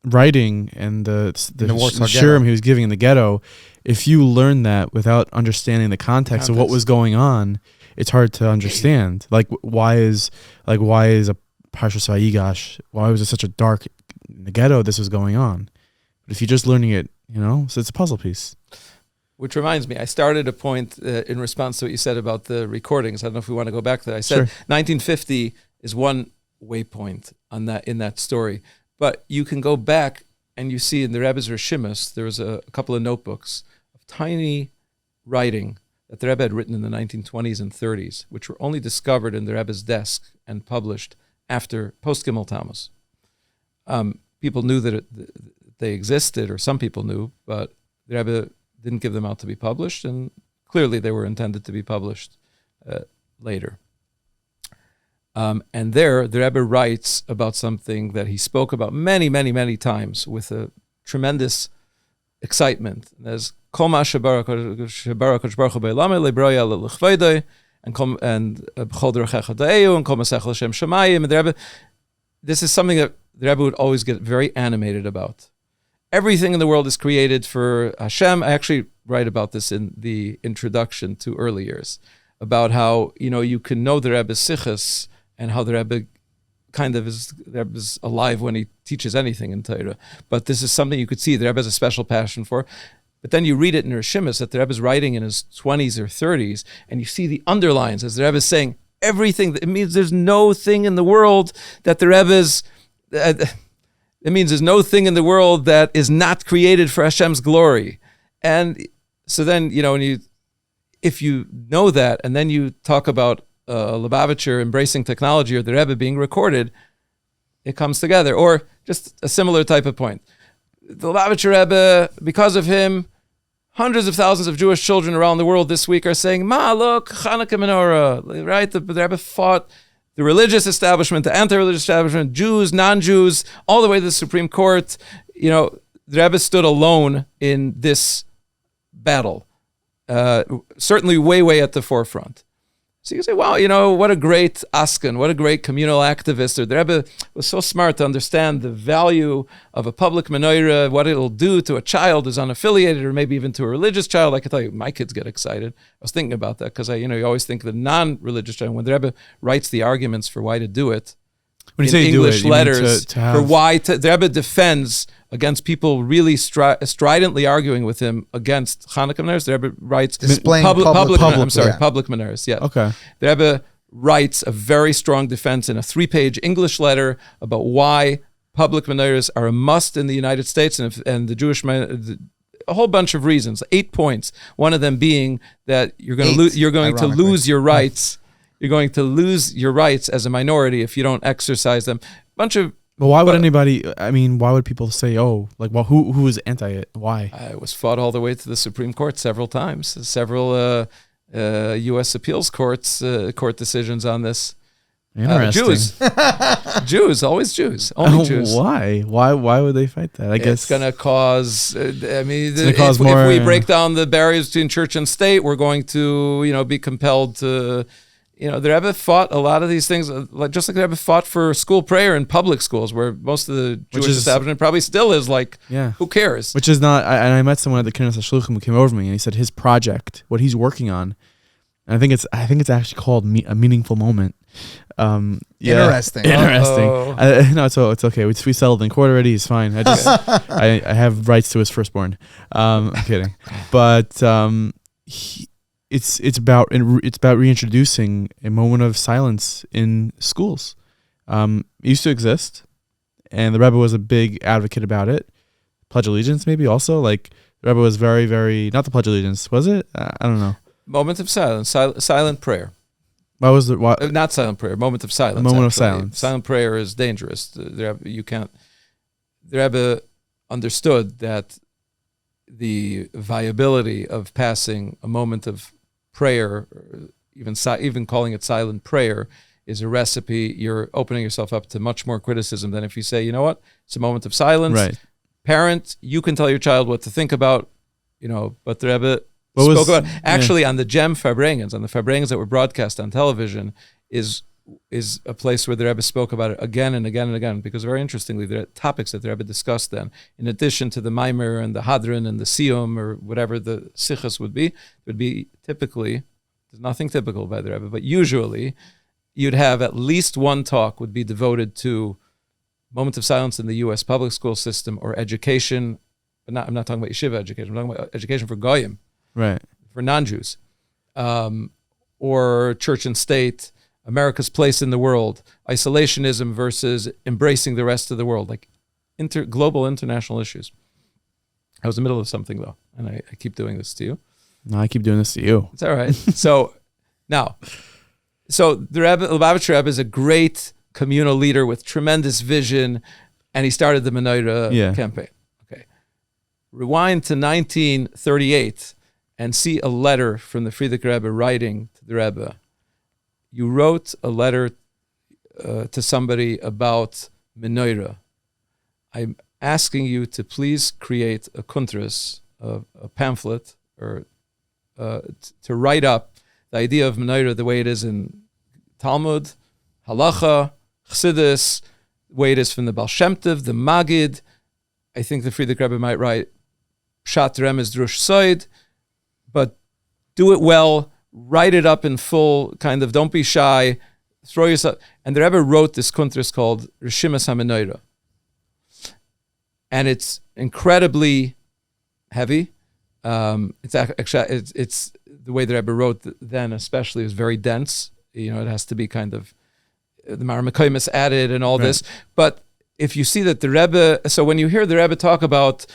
writing and the shirim he was giving in the ghetto. If you learn that without understanding the context of what was going on, it's hard to understand. Like why is a Parshas Vayigash? Why was it such a dark in the ghetto? This was going on. But if you're just learning it, so it's a puzzle piece. Which reminds me, I started a point in response to what you said about the recordings. I don't know if we want to go back to that. I said 1950 is one waypoint in that story. But you can go back and you see in the Rebbe's Rishimus, there was a couple of notebooks of tiny writing that the Rebbe had written in the 1920s and 30s, which were only discovered in the Rebbe's desk and published after post-Gimel Tammuz. People knew that they existed, or some people knew, but the Rebbe didn't give them out to be published, and clearly they were intended to be published later. And there, the Rebbe writes about something that he spoke about many, many, many times with a tremendous excitement. There's Kol ma shebara HaKadosh Baruch Hu b'olamei lebroya l'chvoidoi, and B'chol derechecha da'eu, and Kol masech l'shem shamayim. And the Rebbe, this is something that the Rebbe would always get very animated about. Everything in the world is created for Hashem. I actually write about this in the introduction to Early Years, about how, you can know the Rebbe's sichos and how the Rebbe the Rebbe's alive when he teaches anything in Torah. But this is something you could see the Rebbe has a special passion for. But then you read it in Rishimus that the Rebbe is writing in his 20s or 30s, and you see the underlines as the Rebbe is saying everything. It means there's no thing in the world that the Rebbe's... it means there's no thing in the world that is not created for Hashem's glory. And so then, if you know that, and then you talk about Lubavitcher embracing technology or the Rebbe being recorded, it comes together. Or just a similar type of point. The Lubavitcher Rebbe, because of him, hundreds of thousands of Jewish children around the world this week are saying, look, Hanukkah menorah, right? The Rebbe fought the religious establishment, the anti-religious establishment, Jews, non-Jews, all the way to the Supreme Court. The Rebbe stood alone in this battle, certainly way, way at the forefront. So you say, wow, what a great asken, what a great communal activist. Or the Rebbe was so smart to understand the value of a public menorah, what it'll do to a child who's unaffiliated, or maybe even to a religious child. I can tell you, my kids get excited. I was thinking about that because you always think of the non-religious child. When the Rebbe writes the arguments for why to do it, when you say English do it, letters to have... for why the Rebbe defends against people really stridently arguing with him against Hanukkah menorahs. The Rebbe writes displaying public public menorahs. Yeah. Okay. The Rebbe writes a very strong defense in a 3-page English letter about why public menorahs are a must in the United States and the Jewish a whole bunch of reasons, 8 points. One of them being that you're going to lose your rights. You're going to lose your rights as a minority if you don't exercise them. But why would anybody? I mean, why would people say, who is anti it? Why? It was fought all the way to the Supreme Court several times. Several U.S. appeals court decisions on this. Jews. Jews, always Jews. Only Jews. Why? Why would they fight that? I guess it's going to cause. If we break down the barriers between church and state, we're going to, be compelled to. The Rebbe fought a lot of these things, just like the Rebbe fought for school prayer in public schools, where most of the Jewish establishment probably still is who cares? Which is not. I met someone at the Knesset Shluchim who came over to me and he said his project, what he's working on, and I think it's actually called a meaningful moment. Interesting. No, it's okay. We settled in court already. He's fine. I have rights to his firstborn. I'm kidding, but it's about reintroducing a moment of silence in schools. It used to exist, and the Rebbe was a big advocate about it. Pledge Allegiance, maybe also the Rebbe was very, very not the Pledge Allegiance, was it? I don't know. Moment of silence, silent prayer. Why was the not silent prayer? Moment of silence. Moment of silence. Silent prayer is dangerous. The Rebbe understood that the viability of passing a moment of prayer, even calling it silent prayer, is a recipe. You're opening yourself up to much more criticism than if you say, you know what, it's a moment of silence. Right. Parent, you can tell your child what to think about, but the Rebbe spoke about on the Gem Farbrengens, on the Farbrengens that were broadcast on television, is a place where the Rebbe spoke about it again and again and again, because very interestingly, the topics that the Rebbe discussed then, in addition to the Maimer and the Hadron and the Siyum or whatever the Sichas would be typically, there's nothing typical about the Rebbe, but usually you'd have at least one talk would be devoted to moment of silence in the U.S. public school system or education. But I'm not talking about yeshiva education, I'm talking about education for Goyim. Right. For non-Jews, or church and state, America's place in the world, isolationism versus embracing the rest of the world, global international issues. I was in the middle of something though, and I keep doing this to you. No, I keep doing this to you. It's all right. So the Lubavitcher Rebbe is a great communal leader with tremendous vision, and he started the Menorah campaign. Okay, rewind to 1938. And see a letter from the Frierdiker Rebbe writing to the Rebbe. You wrote a letter to somebody about menorah. I'm asking you to please create a kuntras, a pamphlet, or to write up the idea of menorah the way it is in Talmud, Halacha, Chassidus, the way it is from the Baal Shem Tov, the Magid. I think the Frierdiker Rebbe might write Pshat Remez Drush Soid, but do it well, write it up in full, don't be shy, throw yourself. And the Rebbe wrote this kuntras called Rishimas HaMenorah. And it's incredibly heavy. It's the way the Rebbe wrote then, especially, was very dense. It has to be the Maramekaimis added and all this. But if you see that the Rebbe, so when you hear the Rebbe talk about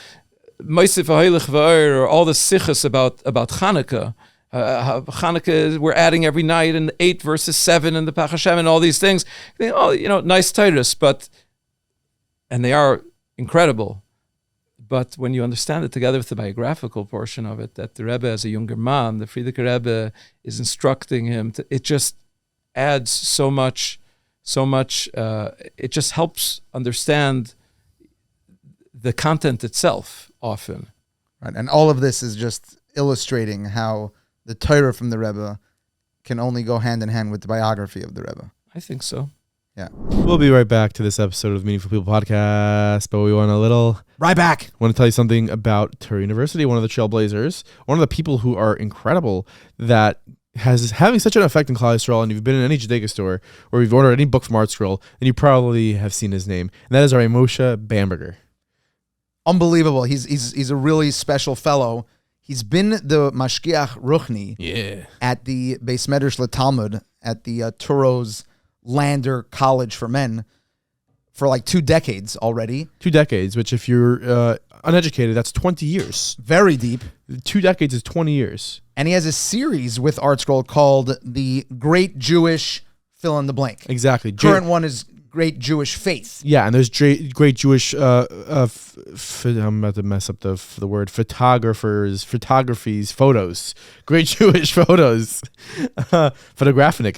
Moisef HaHeilich V'Or, or all the sichas about Chanukah, Chanukah we're adding every night, and 8 verses 7 and the Pach Hashem and all these things. Nice titles, and they are incredible. But when you understand it together with the biographical portion of it, that the Rebbe as a younger man, the Frierdiker Rebbe is instructing him, it just adds so much, it just helps understand the content itself often. Right, and all of this is just illustrating how the Torah from the Rebbe can only go hand in hand with the biography of the Rebbe. I think so. Yeah. We'll be right back to this episode of Meaningful People Podcast, but we want a little... Right back. I want to tell you something about Torah University, one of the trailblazers, one of the people who are incredible that has having such an effect in Klal Yisrael, and you've been in any Judaica store or you've ordered any book from Art Scroll, and you probably have seen his name, and that is our Moshe Bamberger. Unbelievable. He's a really special fellow. He's been the Mashgiach Ruchni at the Beis Medrash LeTalmud at the Turos Lander College for Men for 2 decades already. 2 decades, which if you're uneducated, that's 20 years. Very deep. 2 decades is 20 years. And he has a series with Art Scroll called The Great Jewish Fill in the Blank. Exactly. Current one is Great Jewish Faith. Yeah, and there's great Jewish, I'm about to mess up the word, photographies, photos. Great Jewish photos. Photographic,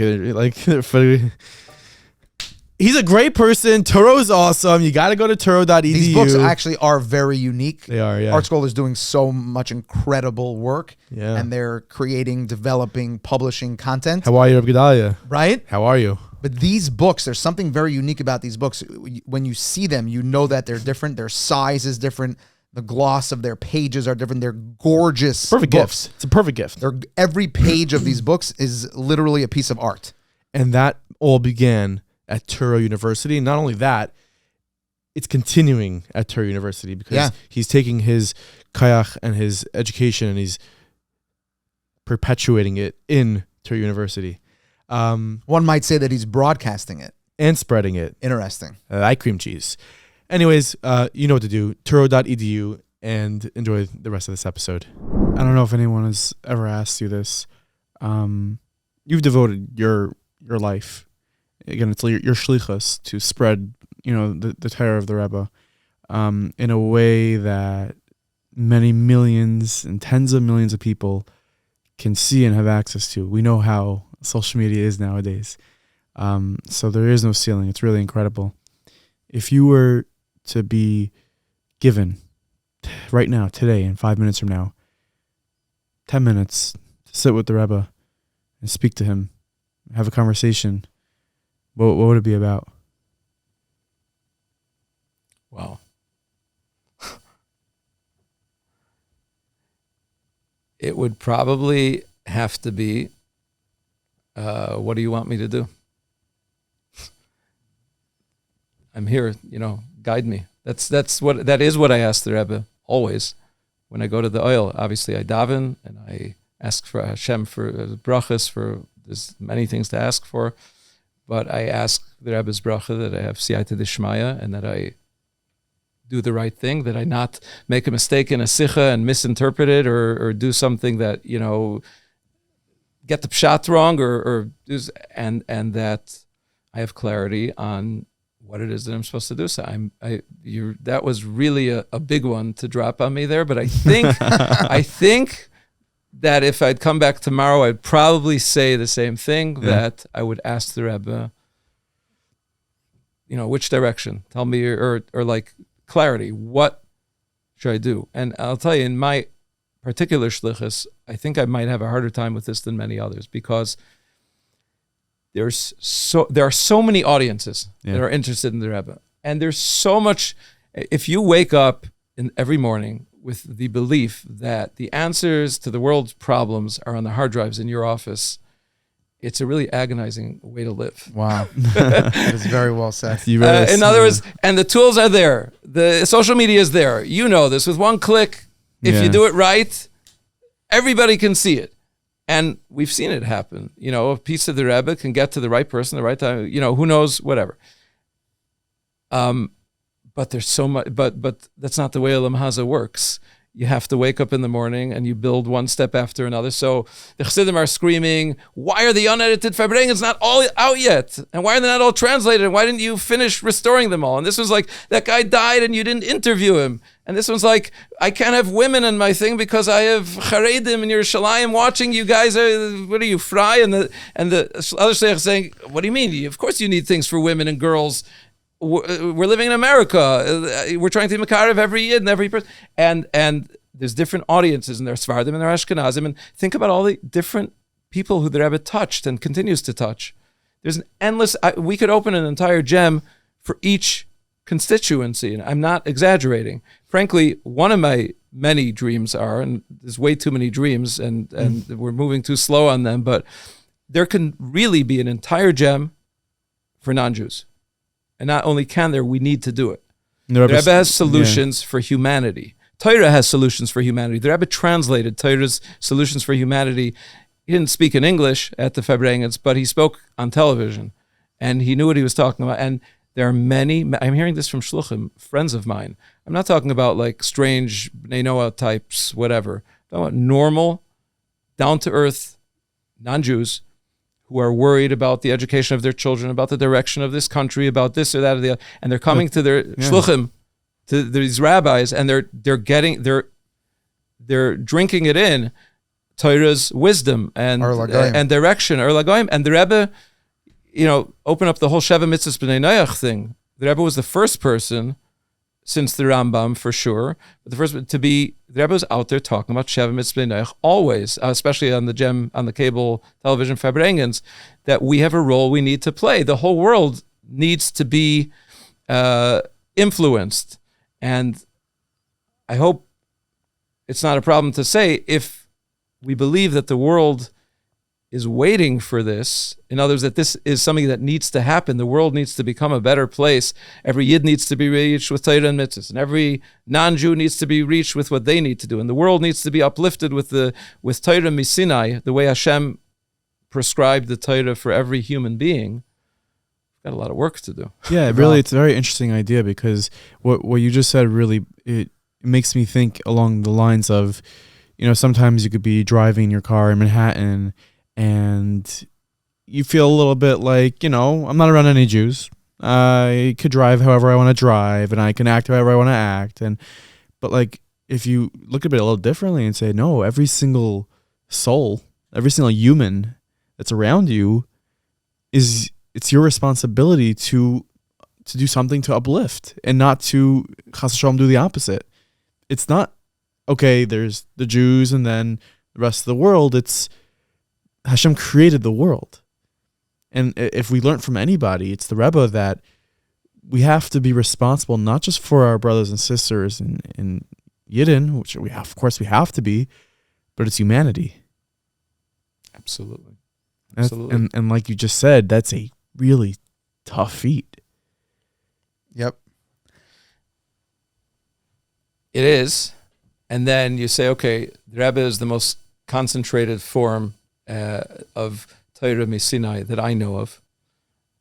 he's a great person. Turo's awesome. You got to go to turo.edu. These books actually are very unique. They are, yeah. Art School is doing so much incredible work, Yeah. and they're creating, developing, publishing content. How are you, Rabbi Gedalia? Right? How are you? But these books, there's something very unique about these books. When you see them, you know that they're different. Their size is different. The gloss of their pages are different. They're gorgeous Perfect books. gift. It's a perfect gift. Every page of these books is literally a piece of art. And that all began at Turo University. And not only that, it's continuing at Turo University because he's taking his kayach and his education and he's perpetuating it in Turo University. One might say that he's broadcasting it. And spreading it. Interesting. I like cream cheese. Anyways, you know what to do. Turo.edu and enjoy the rest of this episode. I don't know if anyone has ever asked you this. You've devoted your life, again, it's your shlichus to spread, the Torah of the Rebbe, in a way that many millions and tens of millions of people can see and have access to. We know how social media is nowadays. So there is no ceiling. It's really incredible. If you were to be given right now, today, in 5 minutes from now, 10 minutes to sit with the Rebbe and speak to him, have a conversation, what would it be about? Wow. It would probably have to be, what do you want me to do? I'm here, guide me. That is what I ask the Rebbe always. When I go to the oil, obviously I daven and I ask for Hashem for brachas, for there's many things to ask for, but I ask the Rebbe's bracha that I have siyata d'shmaya and that I do the right thing, that I not make a mistake in a sicha and misinterpret it or do something that, get the pshat wrong and that I have clarity on what it is that I'm supposed to do. So that was really a big one to drop on me there, but I think that if I'd come back tomorrow, I'd probably say the same thing, that I would ask the Rebbe, which direction? Tell me, or like clarity, what should I do? And I'll tell you, in my particular shlichus, I think I might have a harder time with this than many others because there are so many audiences that are interested in the Rebbe. And there's so much, if you wake up every morning with the belief that the answers to the world's problems are on the hard drives in your office, it's a really agonizing way to live. Wow. That is very well said. In other words, and the tools are there. The social media is there. You know this. With one click, if you do it right, everybody can see it. And we've seen it happen. A piece of the Rebbe can get to the right person at the right time. Who knows, whatever. But there's so much. But that's not the way Olam Haza works. You have to wake up in the morning and you build one step after another. So the Chassidim are screaming, "Why are the unedited Farbrengens not all out yet? And why are they not all translated? And why didn't you finish restoring them all?" And this was like, that guy died and you didn't interview him. And this one's like, I can't have women in my thing because I have Charedim in Yerushalayim watching you guys. What are you, fry? And the other sheikh saying, "What do you mean? Of course you need things for women and girls. We're living in America. We're trying to be Makarev every year and every person." And there's different audiences, and there's Svardim and there are Ashkenazim. And think about all the different people who the Rebbe touched and continues to touch. There's an endless. We could open an entire gem for each constituency, and I'm not exaggerating. Frankly, one of my many dreams are, and there's way too many dreams, and we're moving too slow on them, but there can really be an entire gem for non-Jews. And not only can there, we need to do it. The Rebbe has solutions for humanity. Torah has solutions for humanity. The Rebbe translated Torah's solutions for humanity. He didn't speak in English at the Farbrengens, but he spoke on television, and he knew what he was talking about. And there are many, I'm hearing this from shluchim, friends of mine. I'm not talking about like strange Bnei Noah types, whatever. I'm talking about normal, down-to-earth, non-Jews who are worried about the education of their children, about the direction of this country, about this or that or the other. And they're coming to their shluchim, to these rabbis, and they're drinking it in, Torah's wisdom and direction, and the Rebbe, open up the whole Sheva Mitzvahs B'nai Noach thing. The Rebbe was the first person since the Rambam, for sure, but the Rebbe was out there talking about Sheva Mitzvahs B'nai Noach always, especially on the cable television Fabrengens, that we have a role we need to play. The whole world needs to be influenced. And I hope it's not a problem to say, if we believe that the world is waiting for this, in other words, that this is something that needs to happen, the world needs to become a better place, every Yid needs to be reached with Torah and mitzvahs, and every non-Jew needs to be reached with what they need to do, and the world needs to be uplifted with Torah Misinai, the way Hashem prescribed the Torah for every human being. Got a lot of work to do. Yeah, really, it's a very interesting idea, because what you just said really, it makes me think along the lines of, sometimes you could be driving your car in Manhattan and you feel a little bit like, I'm not around any Jews. I could drive however I want to drive, and I can act however I want to act. But like, if you look at it a little differently and say, no, every single soul, every single human that's around you it's your responsibility to do something to uplift, and not to chas v'shalom do the opposite. It's not, okay, there's the Jews and then the rest of the world. It's Hashem created the world. And if we learn from anybody, it's the Rebbe, that we have to be responsible not just for our brothers and sisters in Yidden, which of course we have to be, but it's humanity. Absolutely. And like you just said, that's a really tough feat. Yep. It is. And then you say, okay, the Rebbe is the most concentrated form of Torah Misinai that I know of.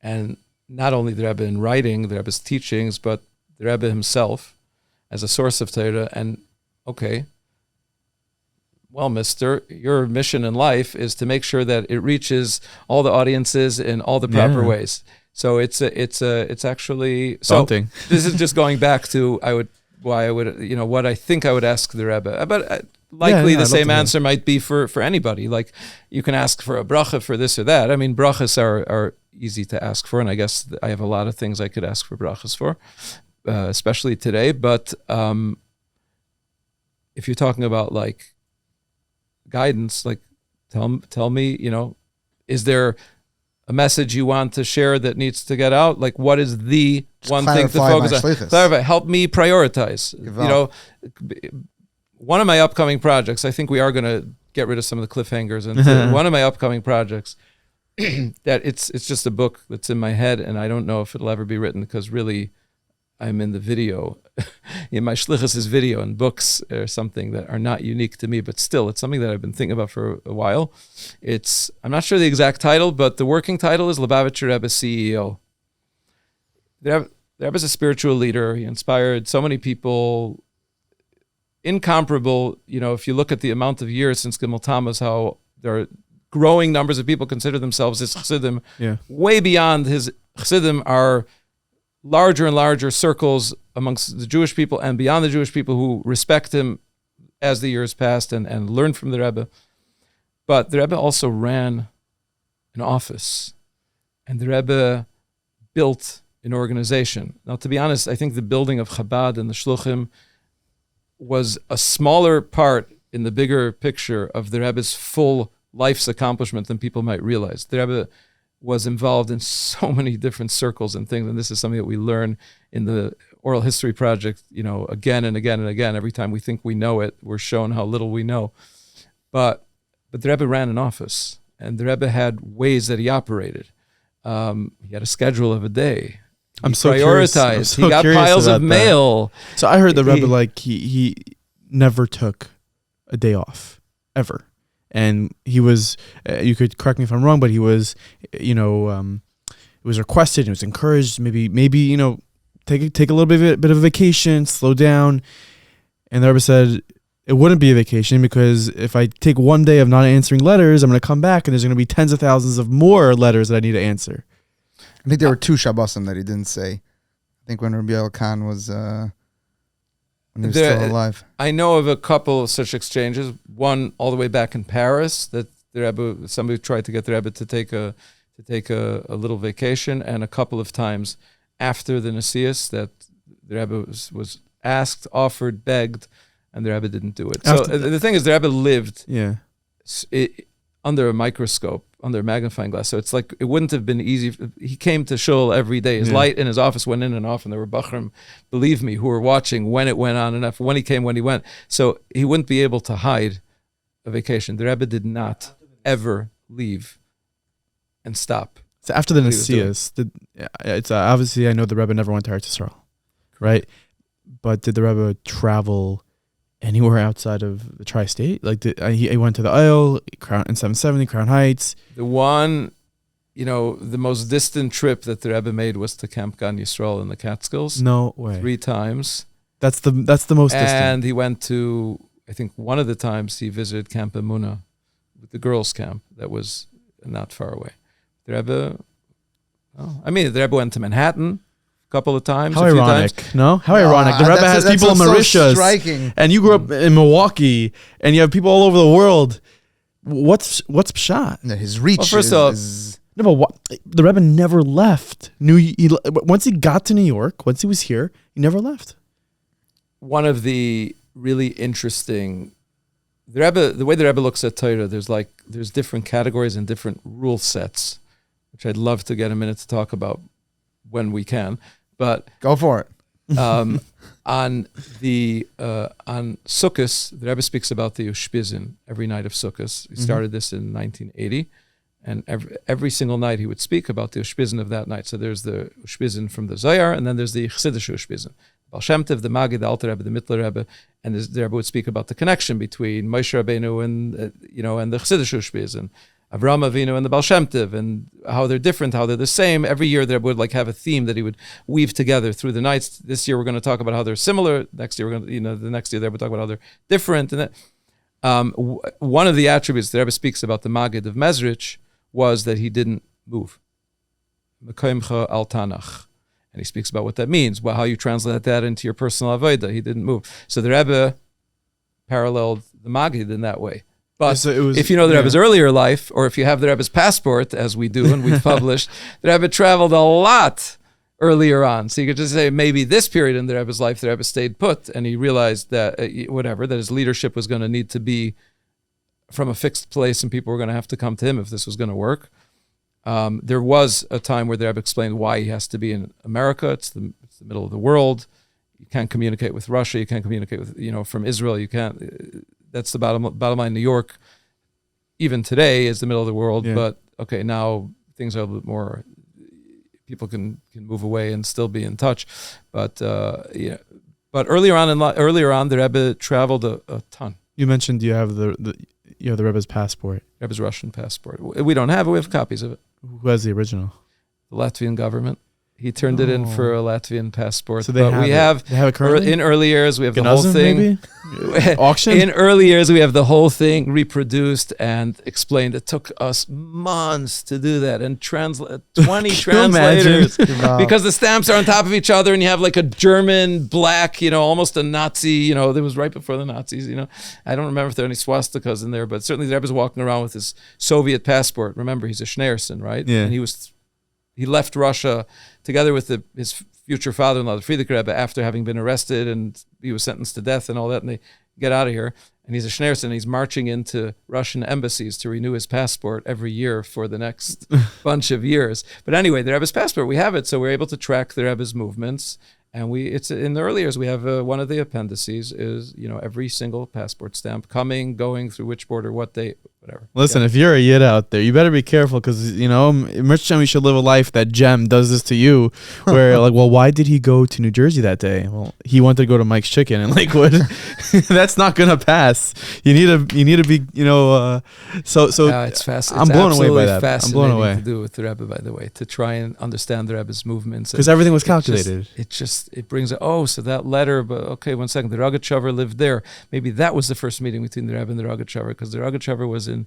And not only the Rebbe in writing, the Rebbe's teachings, but the Rebbe himself as a source of Torah. And okay, well, mister, your mission in life is to make sure that it reaches all the audiences in all the proper ways. So it's actually daunting. So this is just going back to what I think I would ask the Rebbe. But likely the same answer might be for anybody. Like, you can ask for a bracha for this or that. I mean, brachas are easy to ask for, and I guess I have a lot of things I could ask for brachas for, especially today. But if you're talking about like guidance, like tell me, is there a message you want to share that needs to get out? Like, what is the one thing to focus on? Clarify. Help me prioritize. One of my upcoming projects, I think we are going to get rid of some of the cliffhangers. And one of my upcoming projects, that it's just a book that's in my head, and I don't know if it'll ever be written, because really I'm in the video. My shlichus is video, and books are something that are not unique to me, but still, it's something that I've been thinking about for a while. I'm not sure the exact title, but the working title is Lubavitcher Rebbe CEO. The Rebbe is a spiritual leader. He inspired so many people. Incomparable, if you look at the amount of years since Gimel Tammuz, how there are growing numbers of people consider themselves his chassidim. Yeah. Way beyond his chassidim are larger and larger circles amongst the Jewish people and beyond the Jewish people who respect him as the years passed and learned from the Rebbe. But the Rebbe also ran an office, and the Rebbe built an organization. Now, to be honest, I think the building of Chabad and the Shluchim was a smaller part in the bigger picture of the Rebbe's full life's accomplishment than people might realize. The Rebbe was involved in so many different circles and things, and this is something that we learn in the oral history project, again and again and again. Every time we think we know it, we're shown how little we know. But the Rebbe ran an office, and the Rebbe had ways that he operated. He had a schedule of a day. I'm so prioritized. He got piles of mail. So I heard the Rebbe he never took a day off ever, and he was. You could correct me if I'm wrong, but he was, it was requested. It was encouraged. Maybe take a little bit of a vacation, slow down. And the Rebbe said it wouldn't be a vacation, because if I take one day of not answering letters, I'm going to come back and there's going to be tens of thousands of more letters that I need to answer. I think there were 2 Shabbosim that he didn't say. I think when Rabbi Elkanah was when he was still alive. I know of a couple of such exchanges. One all the way back in Paris, that the Rebbe, somebody tried to get the Rebbe to take a little vacation, and a couple of times after the Nesius that the Rebbe was asked, offered, begged, and the Rebbe didn't do it. So the thing is, the Rebbe lived under a microscope, under a magnifying glass. So it's like it wouldn't have been easy. He came to shul every day. His light in his office went in and off, and there were bachrim, believe me, who were watching when it went on and off, when he came, when he went. So he wouldn't be able to hide a vacation. The Rebbe did not ever leave and stop. So after the Nesius, it's obviously, I know the Rebbe never went to Eretz Yisrael, right? But did the Rebbe travel anywhere outside of the tri-state? Like he went to the Isle, in 770, Crown Heights. The one, the most distant trip that the Rebbe made was to Camp Gan Yisrael in the Catskills. No way. 3 times. That's the most distant. And he went to, I think one of the times he visited Camp Emunah, with the girls' camp that was not far away. The Rebbe, the Rebbe went to Manhattan a couple of times. How ironic, no? How ironic. The Rebbe has people in Mauritius, and you grew up in Milwaukee, and you have people all over the world. What's pshat? No, his reach. Well, first off, no, but the Rebbe never left. Once he got to New York, once he was here, he never left. One of the really interesting, the way the Rebbe looks at Torah, there's different categories and different rule sets, which I'd love to get a minute to talk about when we can. But go for it. on Sukkot, the Rebbe speaks about the Ushpizin every night of Sukkot. He started this in 1980, and every single night he would speak about the Ushpizin of that night. So there's the Ushpizin from the Zohar, and then there's the Chassidish Ushpizin. Baal Shem Tov, the Magid, the Alter Rebbe, the Mittler Rebbe, and the Rebbe would speak about the connection between Moshe Rabbeinu and the Chassidish Ushpizin, Avraham Avinu and the Baal Shem Tov, and how they're different, how they're the same. Every year there would have a theme that he would weave together through the nights. This year we're going to talk about how they're similar. Next year we're going to, the next year they would talk about how they're different. And that, one of the attributes the Rebbe speaks about the Magid of Mezrich was that he didn't move. Mekoimcha al Tanach. And he speaks about what that means, how you translate that into your personal avodah. He didn't move. So the Rebbe paralleled the Magid in that way. But if you know the Rebbe's earlier life, or if you have the Rebbe's passport, as we do and we've published, the Rebbe traveled a lot earlier on. So you could just say maybe this period in the Rebbe's life, the Rebbe stayed put, and he realized that that his leadership was going to need to be from a fixed place, and people were going to have to come to him if this was going to work. There was a time where the Rebbe explained why he has to be in America. It's the middle of the world. You can't communicate with Russia. You can't communicate with, from Israel. You can't. That's the bottom line. New York, even today, is the middle of the world. Yeah. But okay, now things are a little bit more. People can move away and still be in touch. But But earlier on, the Rebbe traveled a ton. You mentioned you have the Rebbe's passport. Rebbe's Russian passport. We don't have it. We have copies of it. Who has the original? The Latvian government. He turned it in for a Latvian passport. So they have it currently? In early years, we have the whole thing. Maybe? Auction? In early years, we have the whole thing reproduced and explained. It took us months to do that and translate 20 translators because the stamps are on top of each other and you have like a German black, almost a Nazi, that was right before the Nazis, I don't remember if there are any swastikas in there, but certainly the Rebbe was walking around with his Soviet passport. Remember, he's a Schneerson, right? Yeah. And he left Russia together with his future father-in-law, the Friedrich Rebbe, after having been arrested, and he was sentenced to death and all that, and they get out of here. And he's a Schneerson, and he's marching into Russian embassies to renew his passport every year for the next bunch of years. But anyway, the Rebbe's passport, we have it, so we're able to track the Rebbe's movements. And it's in the early years, we have one of the appendices is, every single passport stamp, coming, going, through which border, what date, whatever. Listen, if you're a Yid out there, you better be careful because, Merchant, you should live a life that Jem does this to you where why did he go to New Jersey that day? Well, he wanted to go to Mike's Chicken in Lakewood. That's not going to pass. You need to be, so it's fascinating. I'm blown away by that. I'm blown away. To do with the Rebbe, by the way, to try and understand the Rebbe's movements. Because everything was calculated. It brings so that letter, but okay, 1 second, the Rogatchover lived there. Maybe that was the first meeting between the Rebbe and the Rogatchover, because the Rogatchover was in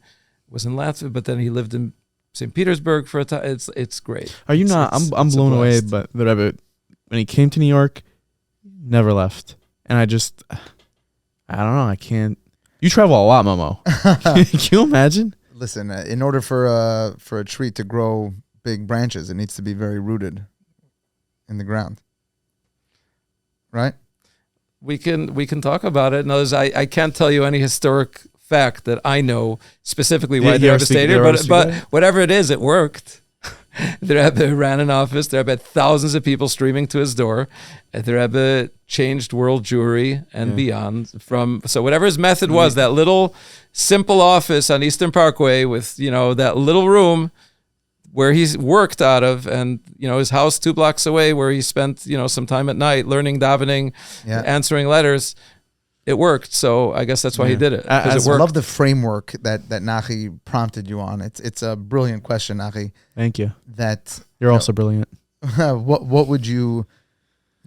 Latvia, but then he lived in St. Petersburg for a time. It's great. Are you not? I'm blown away, but the Rebbe, when he came to New York, never left. And I don't know, I can't. You travel a lot, Momo. Can you imagine? Listen, in order for a tree to grow big branches. It needs to be very rooted in the ground. Right? We can talk about it. No, I can't tell you any historic fact that I know specifically why the Rebbe stayed here, but whatever it is, it worked. The Rebbe ran an office. The Rebbe had thousands of people streaming to his door. The Rebbe changed world Jewry and beyond. So whatever his method was, that little simple office on Eastern Parkway with, that little room where he's worked out of, and his house 2 blocks away where he spent some time at night learning davening, answering letters. It worked, so I guess that's why he did it. I love the framework that Nachi prompted you on. It's a brilliant question, Nachi. Thank you. That you're also brilliant. What would you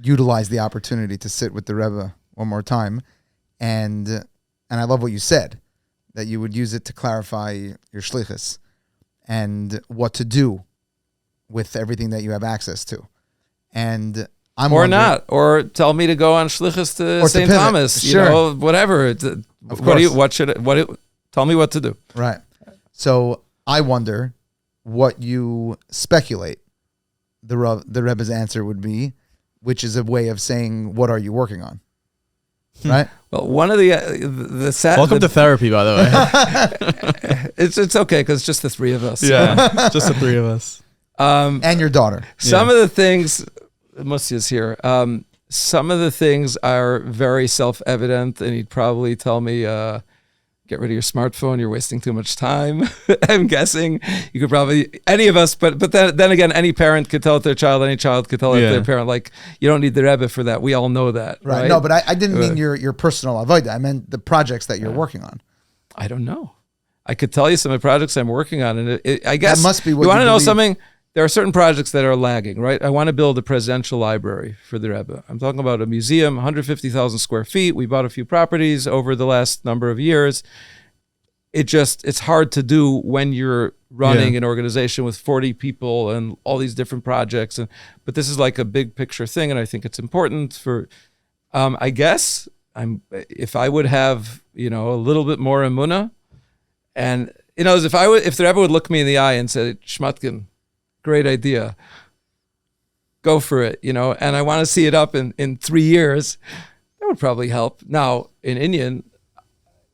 utilize the opportunity to sit with the Rebbe one more time, and I love what you said, that you would use it to clarify your shlichus and what to do with everything that you have access to, and or tell me to go on shlichus to St. Thomas, whatever. Tell me what to do. Right. So I wonder what you speculate the Rebbe's answer would be, which is a way of saying, what are you working on? Right? Well, one of the sad... Welcome to therapy, by the way. It's okay, because it's just the three of us. Yeah, just the three of us. And your daughter. Some of the things... Musi is here. Some of the things are very self-evident, and he'd probably tell me, get rid of your smartphone, you're wasting too much time. I'm guessing you could probably, any of us, but then again, any parent could tell it their child, any child could tell it their parent, like, you don't need the Rebbe for that. We all know that. Right. No, but I didn't mean your personal avodah. I meant the projects that you're working on. I don't know. I could tell you some of the projects I'm working on, and I guess that must be what you want to know something. There are certain projects that are lagging, right? I want to build a presidential library for the Rebbe. I'm talking about a museum, 150,000 square feet. We bought a few properties over the last number of years. It's hard to do when you're running an organization with 40 people and all these different projects. But this is like a big picture thing, and I think it's important for, I guess, if I would have, a little bit more emunah, and, if the Rebbe would look me in the eye and say, Shmotkin, great idea. Go for it, and I want to see it up in 3 years. That would probably help. Now, in Indian,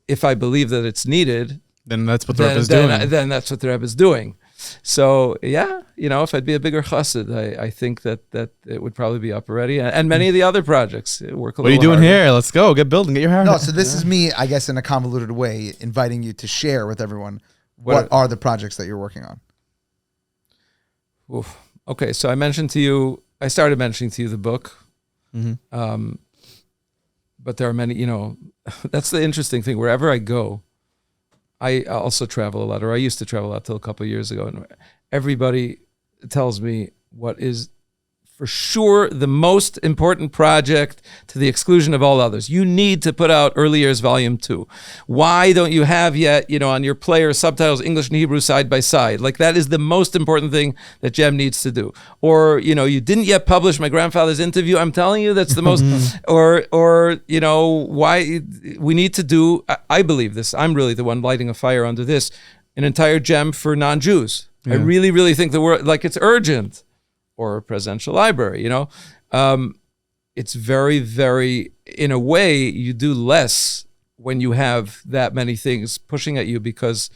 if I believe that it's needed, then that's what the Rebbe is doing. Then that's what the Rebbe is doing. So, if I'd be a bigger chassid, I think that it would probably be up already. And many of the other projects work a little What are you doing harder. here? Let's go. Get building. Get your hair. No, so this is me, I guess, in a convoluted way, inviting you to share with everyone what are the projects that you're working on. Oof. Okay, so I started mentioning to you the book. Mm-hmm. But there are many, that's the interesting thing. Wherever I go, I also travel a lot, or I used to travel a lot till a couple of years ago. And everybody tells me what is for sure the most important project to the exclusion of all others. You need to put out Early Years Volume 2. Why don't you have yet, on your player subtitles, English and Hebrew side by side? Like, that is the most important thing that GEM needs to do. Or, you didn't yet publish my grandfather's interview. I'm telling you, that's the most, or why we need to do, I believe this, I'm really the one lighting a fire under this, an entire GEM for non-Jews. Yeah. I really, really think the world, like, it's urgent. Or a presidential library, it's very, very, in a way, you do less when you have that many things pushing at you, because,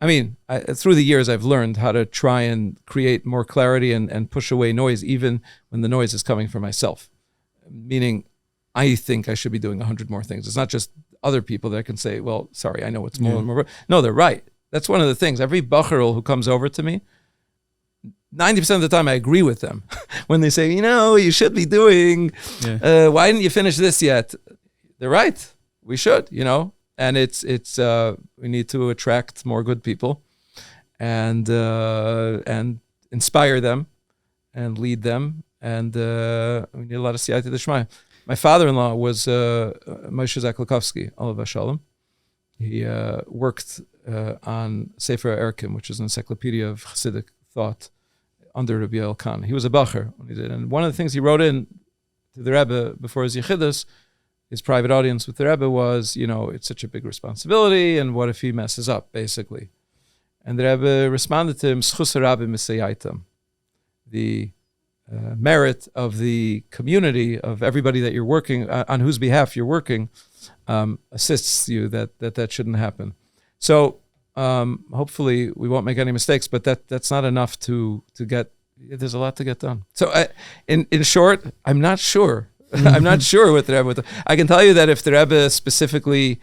through the years, I've learned how to try and create more clarity and push away noise, even when the noise is coming from myself. Meaning, I think I should be doing 100 more things. It's not just other people that can say, well, sorry, I know what's more and more. No, they're right. That's one of the things. Every Bacharel who comes over to me, 90% of the time I agree with them when they say, you should be doing, why didn't you finish this yet? They're right. We should, and it's we need to attract more good people and inspire them and lead them. And we need a lot of siyata d'shmaya. My father-in-law was Moshe Zaklikovsky, Olav Shalom. He worked on Sefer Erkim, which is an encyclopedia of Hasidic thought, under Rabbi Elkanah. He was a bacher when he did. And one of the things he wrote in to the Rebbe before his yichidus, his private audience with the Rebbe, was, it's such a big responsibility, and what if he messes up, basically. And the Rebbe responded to him, Schus Rabbi Misayaitam. The merit of the community, of everybody that you're working, on whose behalf you're working, assists you that shouldn't happen. So hopefully we won't make any mistakes, but that's not enough to get, there's a lot to get done. So in short, I'm not sure. I'm not sure what the Rebbe would. I can tell you that if the Rebbe specifically,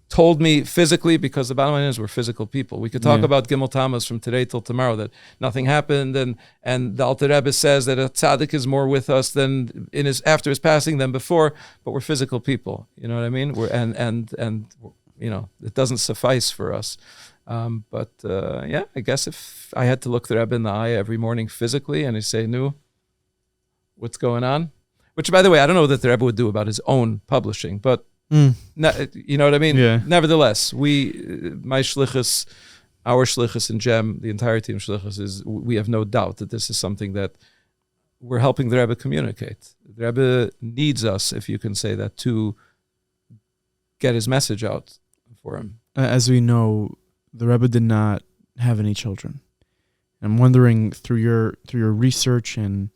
told me physically, because the bottom line is we're physical people. We could talk about Gimel Tammuz from today till tomorrow, that nothing happened, and the Alter Rebbe says that a tzaddik is more with us than after his passing than before, but we're physical people. You know what I mean? We're and it doesn't suffice for us. But I guess if I had to look the Rebbe in the eye every morning physically and he'd say, "Nu, what's going on?" Which, by the way, I don't know what the Rebbe would do about his own publishing, but you know what I mean? Yeah. Nevertheless, my shlichus, our shlichus in Gem, the entire team shlichus is, we have no doubt that this is something that we're helping the Rebbe communicate. The Rebbe needs us, if you can say that, to get his message out for him. As we know, the Rebbe did not have any children. I'm wondering, through your research and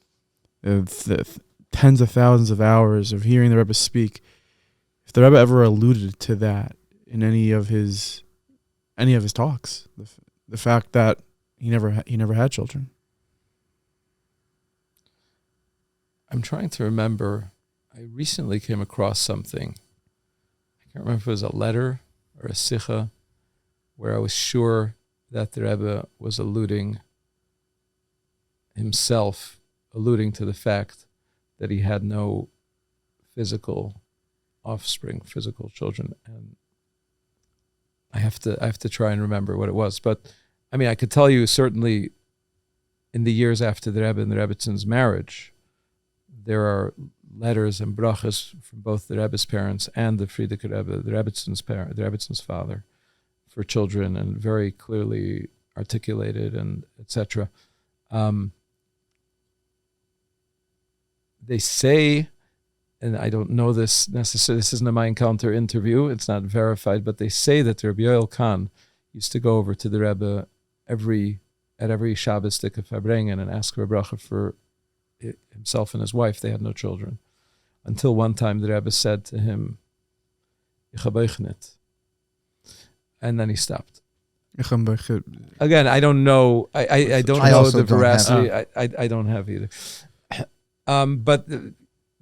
the tens of thousands of hours of hearing the Rebbe speak, if the Rebbe ever alluded to that in any of his talks, the fact that he never had children. I'm trying to remember. I recently came across something. I can't remember if it was a letter or a sicha, where I was sure that the Rebbe was alluding to the fact that he had no physical offspring, physical children, and I have to try and remember what it was. But I mean, I could tell you certainly in the years after the Rebbe and the Rebbitzins' marriage, there are letters and brachas from both the Rebbe's parents and the Frierdiker Rebbe, the Rebbitzins' father, for children, and very clearly articulated and etc. They say, and I don't know this necessarily, this isn't a My Encounter interview, it's not verified, but they say that Rabbi Elkanah used to go over to the Rebbe at every Shabbos Dika Fabrengen and ask for a bracha for himself and his wife. They had no children. Until one time the Rebbe said to him, "Ich hab euch nicht." And then he stopped. Again, I don't know. I don't know the veracity. I don't have either. But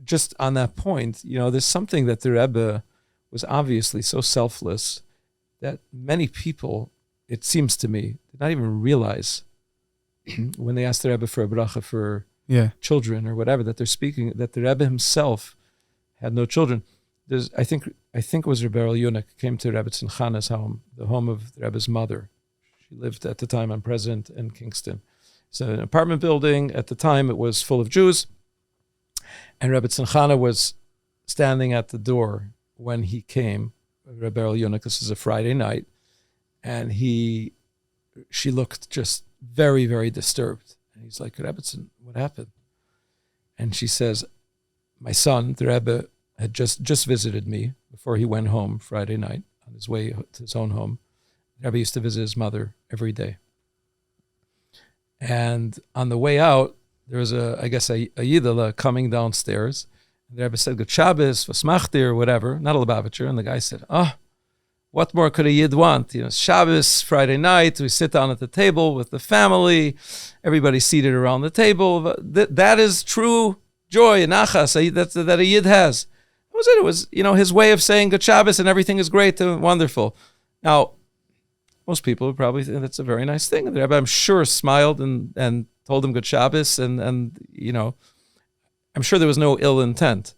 just on that point, there's something that the Rebbe was obviously so selfless that many people, it seems to me, did not even realize when they asked the Rebbe for a bracha for children or whatever, that they're speaking, that the Rebbe himself had no children. I think it was Rabbi Elkanah came to Rebbe Tzimchana's home, the home of the Rebbe's mother. She lived at the time on President in Kingston. It's an apartment building. At the time, it was full of Jews. And Rebbe Tzimchana was standing at the door when he came, Rabbi Elkanah, this is a Friday night, and she looked just very, very disturbed. And he's like, "Rebbetzin, what happened?" And she says, "My son, the Rebbe, had just visited me before he went home Friday night on his way to his own home. The Rebbe used to visit his mother every day. And on the way out, there was a Yidala coming downstairs. And the Rebbe said, "Good Shabbos, Vasmachti," or whatever, not a Lubavitcher. And the guy said, what more could a Yid want? Shabbos, Friday night, we sit down at the table with the family, everybody seated around the table. That is true joy and achas that a Yid has. What was it? It was, his way of saying Good Shabbos and everything is great and wonderful. Now, most people would probably think that's a very nice thing. The Rebbe, I'm sure, smiled and told him Good Shabbos, and I'm sure there was no ill intent.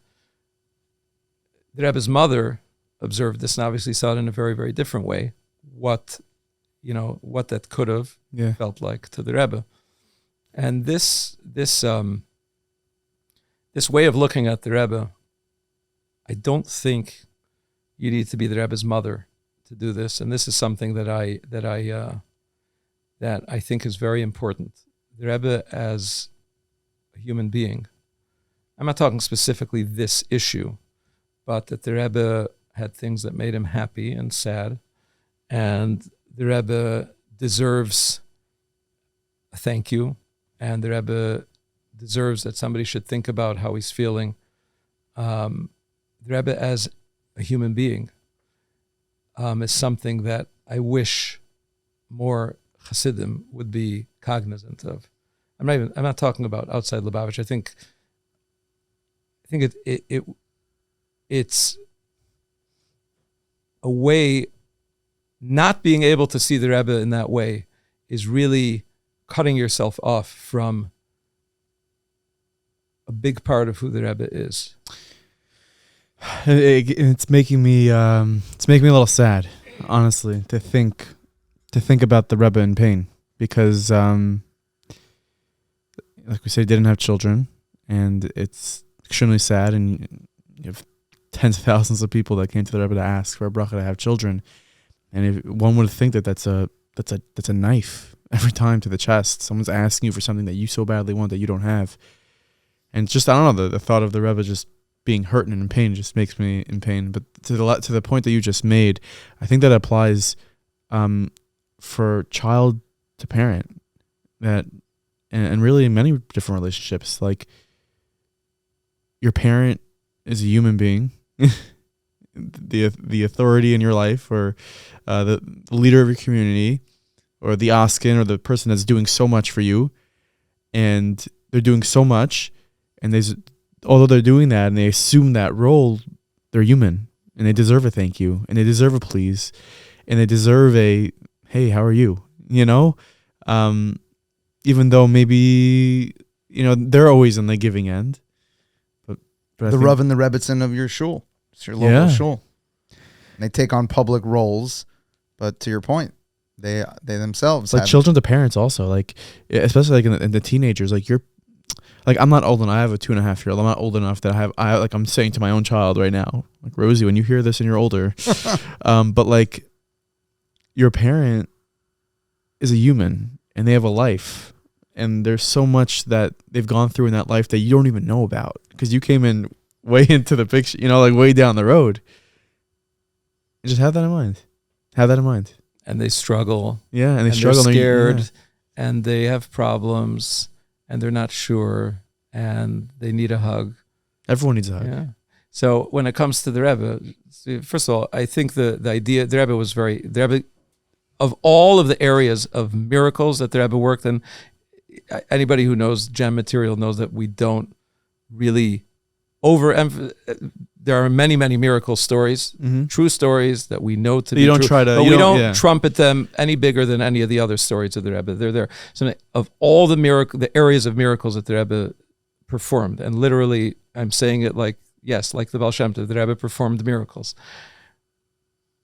The Rebbe's mother observed this and obviously saw it in a very, very different way. What that could have felt like to the Rebbe, and this way of looking at the Rebbe, I don't think you need to be the Rebbe's mother to do this, and this is something that I think is very important. The Rebbe as a human being, I'm not talking specifically this issue, but that the Rebbe had things that made him happy and sad, and the Rebbe deserves a thank you, and the Rebbe deserves that somebody should think about how he's feeling. The Rebbe as a human being is something that I wish more Hasidim would be cognizant of. I'm not talking about outside Lubavitcher. I think it's a way. Not being able to see the Rebbe in that way is really cutting yourself off from a big part of who the Rebbe is. It's making me a little sad, honestly, to think about the Rebbe in pain, because like we said, he didn't have children, and it's extremely sad, and you have tens of thousands of people that came to the Rebbe to ask for a bracha to have children. And if one would think that that's a knife every time to the chest. Someone's asking you for something that you so badly want that you don't have. And it's just, I don't know, the thought of the Rebbe just being hurt and in pain just makes me in pain. But to the point that you just made, I think that applies for child to parent, that and really in many different relationships. Like, your parent is a human being. The authority in your life, or the leader of your community, or the askin, or the person that's doing so much for you, and they're doing so much, and although they're doing that and they assume that role, they're human, and they deserve a thank you, and they deserve a please, and they deserve a hey, how are you? Even though maybe they're always on the giving end, but the Rav and the Rebbetzin of your shul. It's your local shul. And they take on public roles, but to your point, they themselves like children to parents also, like especially like in the teenagers, like you're like, I'm not old enough. I have a 2.5-year-old. I'm not old enough that I'm saying to my own child right now, like, Rosie, when you hear this and you're older, but like, your parent is a human and they have a life, and there's so much that they've gone through in that life that you don't even know about because you came in way into the picture, like way down the road. And just have that in mind. And they struggle. Yeah, and they struggle. They're scared, and they have problems, and they're not sure, and they need a hug. Everyone needs a hug. Yeah. So when it comes to the Rebbe, first of all, I think the idea, the Rebbe, of all of the areas of miracles that the Rebbe worked in, anybody who knows gem material knows that we don't really there are many, many miracle stories, true stories that we know to be true. But we don't trumpet them any bigger than any of the other stories of the Rebbe. They're there. So of all the areas of miracles that the Rebbe performed, and literally I'm saying it like the Baal Shem Tov, the Rebbe performed miracles.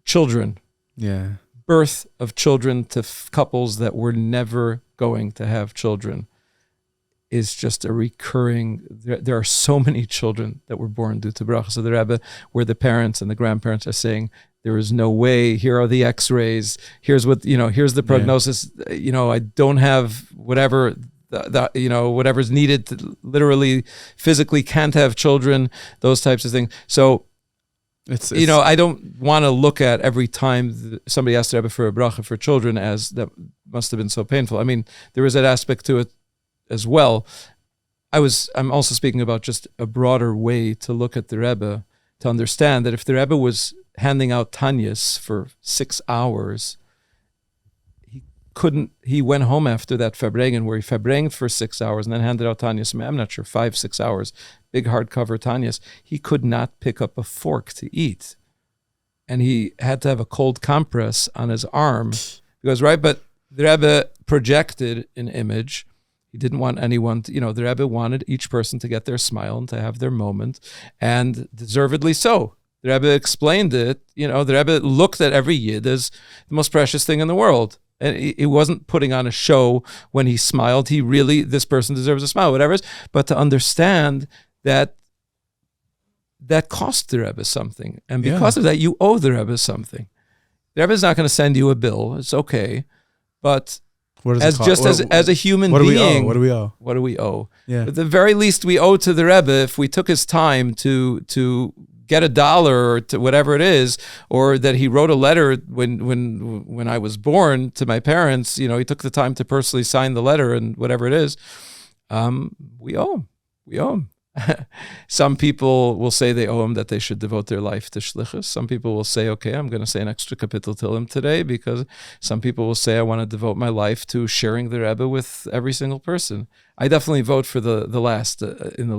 Children. Yeah. Birth of children to couples that were never going to have children is just a recurring. There are so many children that were born due to brachas of the Rebbe, where the parents and the grandparents are saying, there is no way, here are the x-rays, here's what, here's the prognosis, I don't have whatever, whatever's needed to literally, physically can't have children, those types of things. So, it's I don't want to look at every time somebody asks the Rebbe for a bracha for children as that must have been so painful. I mean, there is that aspect to it as well. I'm also speaking about just a broader way to look at the Rebbe, to understand that if the Rebbe was handing out Tanyas for 6 hours, he went home after that Farbrengen, where he Farbrenged for 6 hours and then handed out Tanyas. I'm not sure, 5-6 hours, big hardcover Tanyas. He could not pick up a fork to eat. And he had to have a cold compress on his arm. Because, but the Rebbe projected an image. He didn't want anyone to, the Rebbe wanted each person to get their smile and to have their moment, and deservedly so. The Rebbe explained it, the Rebbe looked at every Yid as the most precious thing in the world. And he wasn't putting on a show when he smiled. He really, this person deserves a smile, whatever it is. But to understand that cost the Rebbe something. And because of that, you owe the Rebbe something. The Rebbe is not going to send you a bill. It's okay. But as a human being, what do we owe? What do we owe? Yeah. At the very least, we owe to the Rebbe if we took his time to get $1 or to whatever it is, or that he wrote a letter when I was born to my parents. He took the time to personally sign the letter and whatever it is. We owe him. We owe him. Some people will say they owe him, that they should devote their life to shlichus. Some people will say, okay, I'm going to say an extra kapitel to him today, because some people will say, I want to devote my life to sharing the Rebbe with every single person. I definitely vote for the last in the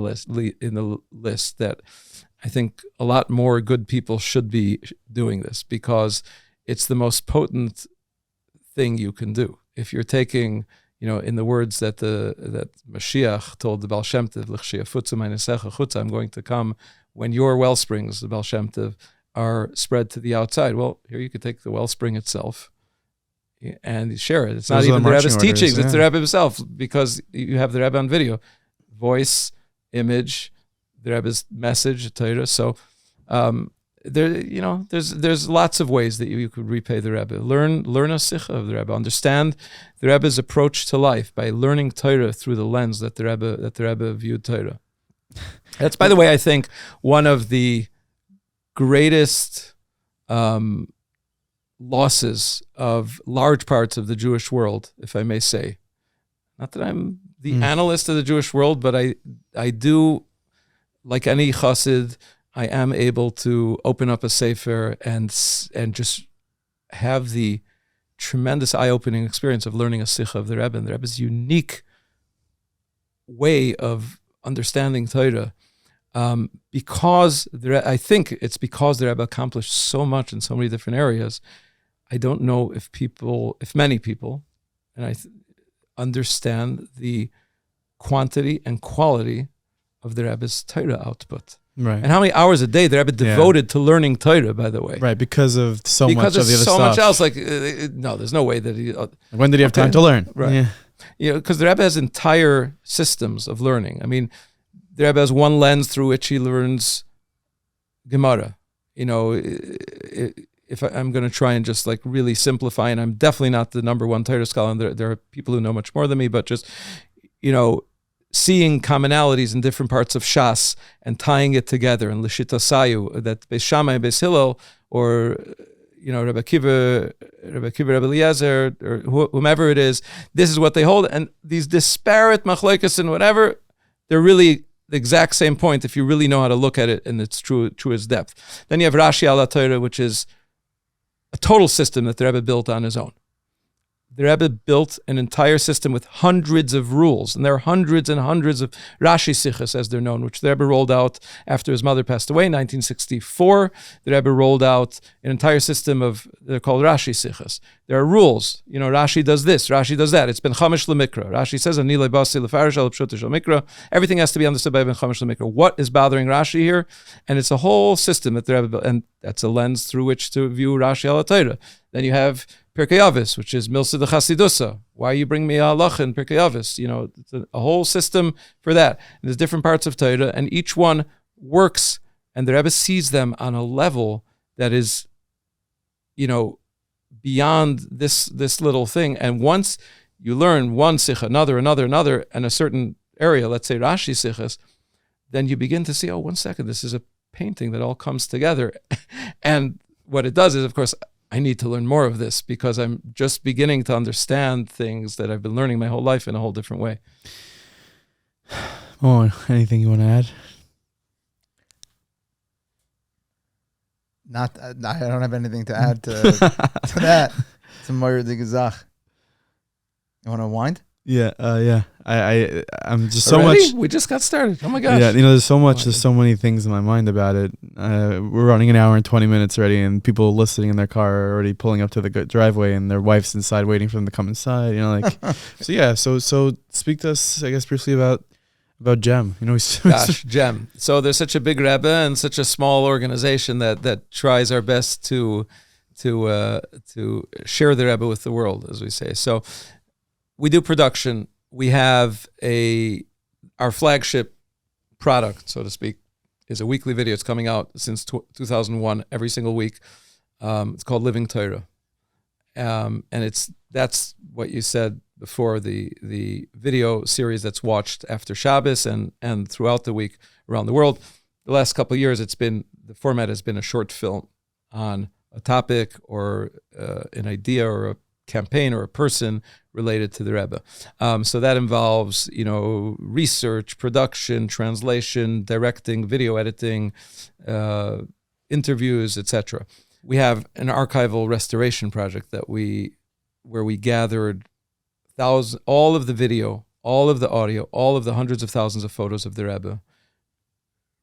list. That I think a lot more good people should be doing this, because it's the most potent thing you can do. If you're taking, in the words that Mashiach told the Baal Shem Tov, I'm going to come when your wellsprings, the Baal Shem Tov, are spread to the outside. Well, here you could take the wellspring itself and share it. It's not even the Rebbe's teachings, it's the Rebbe himself, because you have the Rebbe on video, voice, image, the Rebbe's message, Torah. So there's lots of ways that you could repay the Rebbe. Learn a sicha of the Rebbe. Understand the Rebbe's approach to life by learning Torah through the lens that the Rebbe viewed Torah. That's, by the way, I think one of the greatest losses of large parts of the Jewish world, if I may say. Not that I'm the analyst of the Jewish world, but I do, like any chassid, I am able to open up a sefer and just have the tremendous eye-opening experience of learning a sicha of the Rebbe, and the Rebbe's unique way of understanding Torah. Because I think it's because the Rebbe accomplished so much in so many different areas. I don't know if many people, and understand the quantity and quality of the Rebbe's Torah output. Right. And how many hours a day the Rebbe devoted to learning Torah, by the way. Right, because of so much of the other stuff. Because so much else. Like, no, there's no way that he... when did he have time to learn? Right. Yeah. Because the Rebbe has entire systems of learning. I mean, the Rebbe has one lens through which he learns Gemara. If I'm going to try and just like really simplify, and I'm definitely not the number one Torah scholar, and there are people who know much more than me, but just, seeing commonalities in different parts of Shas and tying it together, and L'shita Sayu, that Beis Shammai, Beis Hillel, or Rabbi Akiva, Rabbi Eliezer, or whomever it is, this is what they hold. And these disparate machlokes and whatever, they're really the exact same point if you really know how to look at it in its truest depth. Then you have Rashi ala Torah, which is a total system that the Rebbe built on his own. The Rebbe built an entire system with hundreds of rules, and there are hundreds and hundreds of Rashi Sichos, as they're known, which the Rebbe rolled out after his mother passed away in 1964. The Rebbe rolled out an entire system they're called Rashi Sichos. There are rules. Rashi does this, Rashi does that. It's Ben Chamish L'Mikra. Rashi says, Ani Leibasi L'Farish Al Pshutish L'Mikra. Everything has to be understood by Ben Chamish L'Mikra. What is bothering Rashi here? And it's a whole system that the Rebbe built, and that's a lens through which to view Rashi ala Torah. Then you have Pirkei Avos, which is Milsa de Chasidusa. Why you bring me a halacha in Pirkei Avos? It's a whole system for that. And there's different parts of Torah, and each one works, and the Rebbe sees them on a level that is, beyond this little thing. And once you learn one sikha, another, and a certain area, let's say Rashi sichas, then you begin to see, 1 second, this is a painting that all comes together. And what it does is, of course, I need to learn more of this, because I'm just beginning to understand things that I've been learning my whole life in a whole different way. Oh, anything you want to add? I don't have anything to add to that. It's a Moyer de Gezach. You want to wind? Yeah. I'm just Already? so much. We just got started. Oh my gosh. Yeah, there's so much. There's so many things in my mind about it. We're running an hour and 20 minutes already, and people listening in their car are already pulling up to the driveway, and their wife's inside waiting for them to come inside. So yeah. So speak to us, I guess, briefly about Gem. Gosh, Gem. So there's such a big Rebbe and such a small organization that tries our best to share the Rebbe with the world, as we say. So we do production. We have our flagship product, so to speak, is a weekly video. It's coming out since 2001, every single week. It's called Living Torah. And that's what you said before, the video series that's watched after Shabbos and throughout the week around the world. the last couple of years, the format has been a short film on a topic or an idea or a campaign or a person related to the Rebbe. So that involves, research, production, translation, directing, video editing, interviews, etc. We have an archival restoration project where we gathered all of the video, all of the audio, all of the hundreds of thousands of photos of the Rebbe,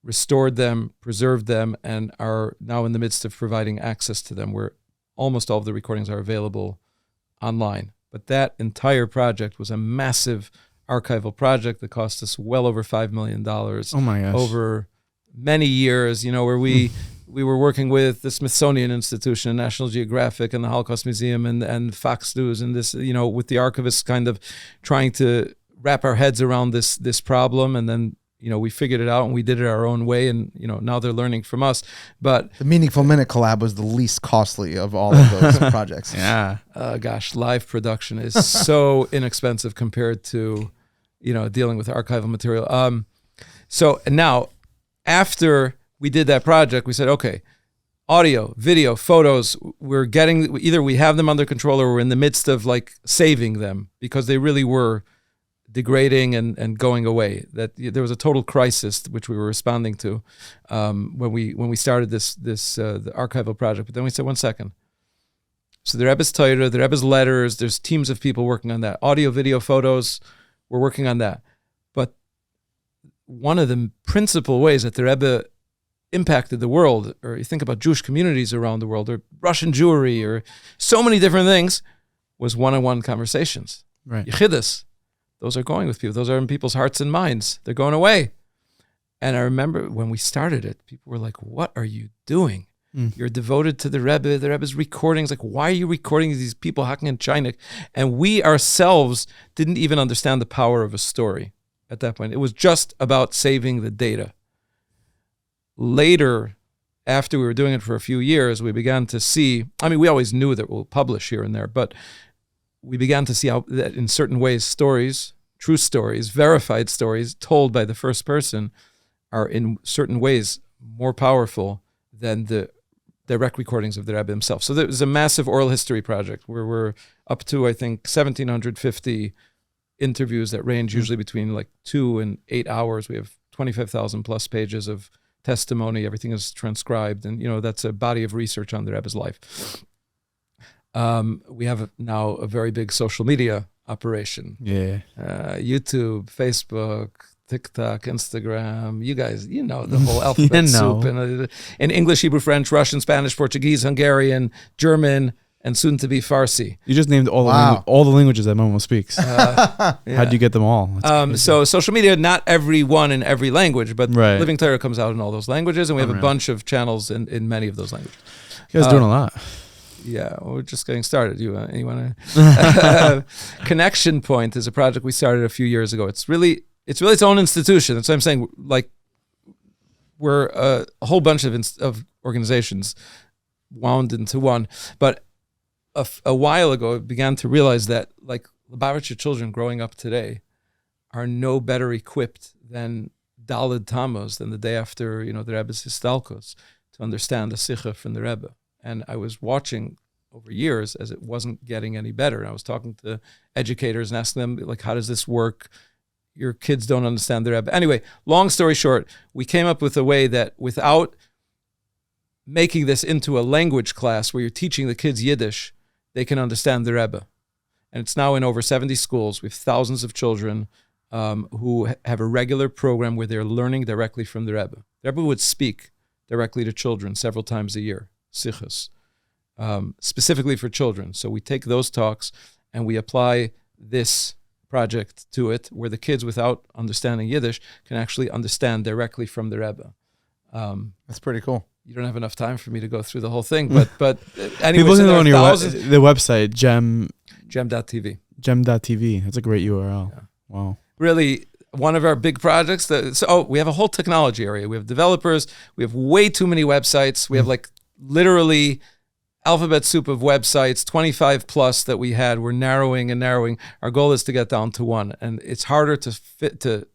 restored them, preserved them, and are now in the midst of providing access to them, where almost all of the recordings are available online. But that entire project was a massive archival project that cost us well over $5 million. Oh my gosh. Over many years, where we were working with the Smithsonian Institution and National Geographic and the Holocaust Museum and Fox News and this, with the archivists kind of trying to wrap our heads around this problem. And then, we figured it out and we did it our own way. And, now they're learning from us. But the Meaningful Minute collab was the least costly of all of those projects. Yeah. Live production is so inexpensive compared to, dealing with archival material. So now, after we did that project, we said, okay, audio, video, photos, we're getting, either we have them under control or we're in the midst of saving them because they really were degrading and going away. That there was a total crisis which we were responding to when we started the archival project. But then we said, 1 second. So the Rebbe's Torah, the Rebbe's letters, there's teams of people working on that. Audio, video, photos, we're working on that. But one of the principal ways that the Rebbe impacted the world, or you think about Jewish communities around the world, or Russian Jewry, or so many different things, was one-on-one conversations. Right. Yechidus. Those are going with people. Those are in people's hearts and minds. They're going away. And I remember when we started it, people were like, what are you doing? You're devoted to the Rebbe's recordings. Why are you recording these people hacking in China? And we ourselves didn't even understand the power of a story at that point. It was just about saving the data. Later, after we were doing it for a few years, we began to see, we always knew that we'll publish here and there, but we began to see how that in certain ways stories, true stories, verified stories told by the first person are in certain ways more powerful than the direct recordings of the Rebbe himself. So there was a massive oral history project where we're up to, I think, 1,750 interviews that range usually between 2 and 8 hours. We have 25,000 plus pages of testimony. Everything is transcribed. And, that's a body of research on the Rebbe's life. We have now a very big social media operation. Yeah. YouTube, Facebook, TikTok, Instagram. You guys, the whole alphabet soup. And, in English, Hebrew, French, Russian, Spanish, Portuguese, Hungarian, German, and soon to be Farsi. You just named all the languages that Momo speaks. Yeah. How'd you get them all? So social media, not every one in every language, but Right. Living Torah comes out in all those languages, and we have a bunch of channels in many of those languages. You guys doing a lot. Yeah, we're just getting started. You want to? Connection Point is a project we started a few years ago. It's really its own institution. That's what I'm saying. We're a whole bunch of organizations wound into one. But a while ago, I began to realize that Lubavitcher children growing up today are no better equipped than Daled Tammuz, than the day after the Rebbe's Histalkos, to understand the Sikha from the Rebbe. And I was watching over years as it wasn't getting any better. And I was talking to educators and asking them, how does this work? Your kids don't understand the Rebbe. Anyway, long story short, we came up with a way that without making this into a language class where you're teaching the kids Yiddish, they can understand the Rebbe. And it's now in over 70 schools. We have thousands of children who have a regular program where they're learning directly from the Rebbe. The Rebbe would speak directly to children several times a year. Sichos, specifically for children. So we take those talks and we apply this project to it, where the kids, without understanding Yiddish, can actually understand directly from the Rebbe. That's pretty cool. You don't have enough time for me to go through the whole thing, but anyway, People can so go on the website, gem.tv. Gem.tv. That's a great URL. Yeah. Wow. Really, one of our big projects. We have a whole technology area. We have developers. We have way too many websites. We have literally alphabet soup of websites, 25 plus that we had. We're narrowing and narrowing. Our goal is to get down to one, and it's harder to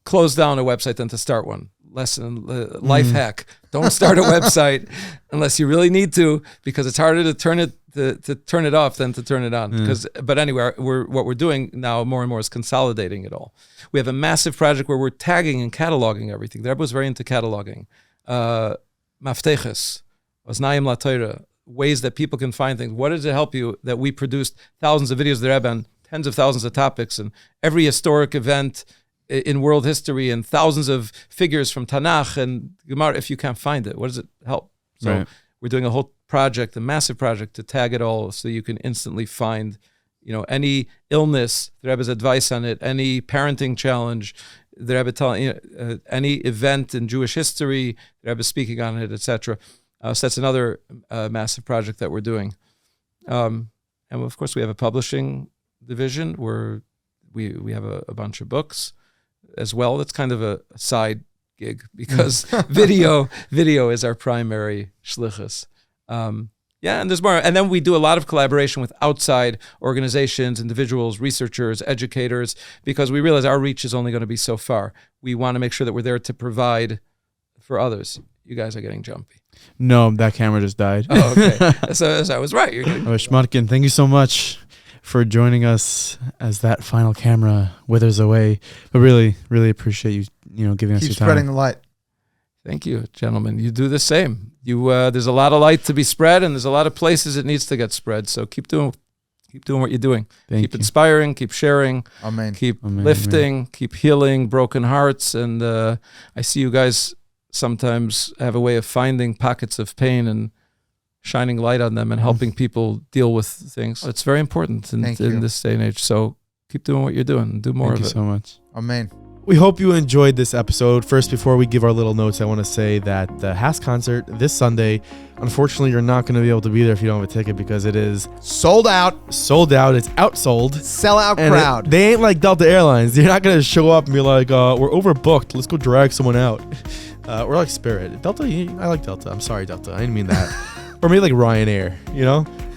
close down a website than to start one. lesson, life hack. Don't start a website unless you really need to, because it's harder to turn it off than to turn it on. But anyway, what we're doing now more and more is consolidating it all. We have a massive project where we're tagging and cataloging everything. The Rebbe was very into cataloging. Mafteches, Oznayim LaTorah, ways that people can find things. What does it help you that we produced thousands of videos of the Rebbe on tens of thousands of topics and every historic event in world history and thousands of figures from Tanakh and Gemara? If you can't find it, what does it help? So we're doing a whole project, a massive project, to tag it all so you can instantly find, any illness, the Rebbe's advice on it, any parenting challenge, the Rebbe telling, any event in Jewish history, the Rebbe speaking on it, etc. So that's another massive project that we're doing. And of course, we have a publishing division where we have a bunch of books as well. That's kind of a side gig because video is our primary shlichus. And there's more. And then we do a lot of collaboration with outside organizations, individuals, researchers, educators, because we realize our reach is only going to be so far. We want to make sure that we're there to provide for others. You guys are getting jumpy. No, that camera just died. Oh, okay. So I was right. Rabbi Shmotkin, thank you so much for joining us as that final camera withers away. But really, really appreciate you, giving us your time. Keep spreading the light. Thank you, gentlemen. You do the same. There's a lot of light to be spread, and there's a lot of places it needs to get spread. So keep doing what you're doing. Keep inspiring, keep sharing, Amen. Keep lifting, keep healing broken hearts. And I see you guys sometimes have a way of finding pockets of pain and shining light on them and helping people deal with things. It's very important in this day and age. So keep doing what you're doing and do more of it. Thank you so much. Amen. We hope you enjoyed this episode. First, before we give our little notes, I want to say that the Hasc Concert this Sunday, unfortunately, you're not going to be able to be there if you don't have a ticket because it is sold out. It's outsold. Sellout crowd. They ain't like Delta Airlines. You're not going to show up and be like, we're overbooked. Let's go drag someone out. We're like Spirit. Delta, I like Delta. I'm sorry, Delta. I didn't mean that. Or maybe like Ryanair,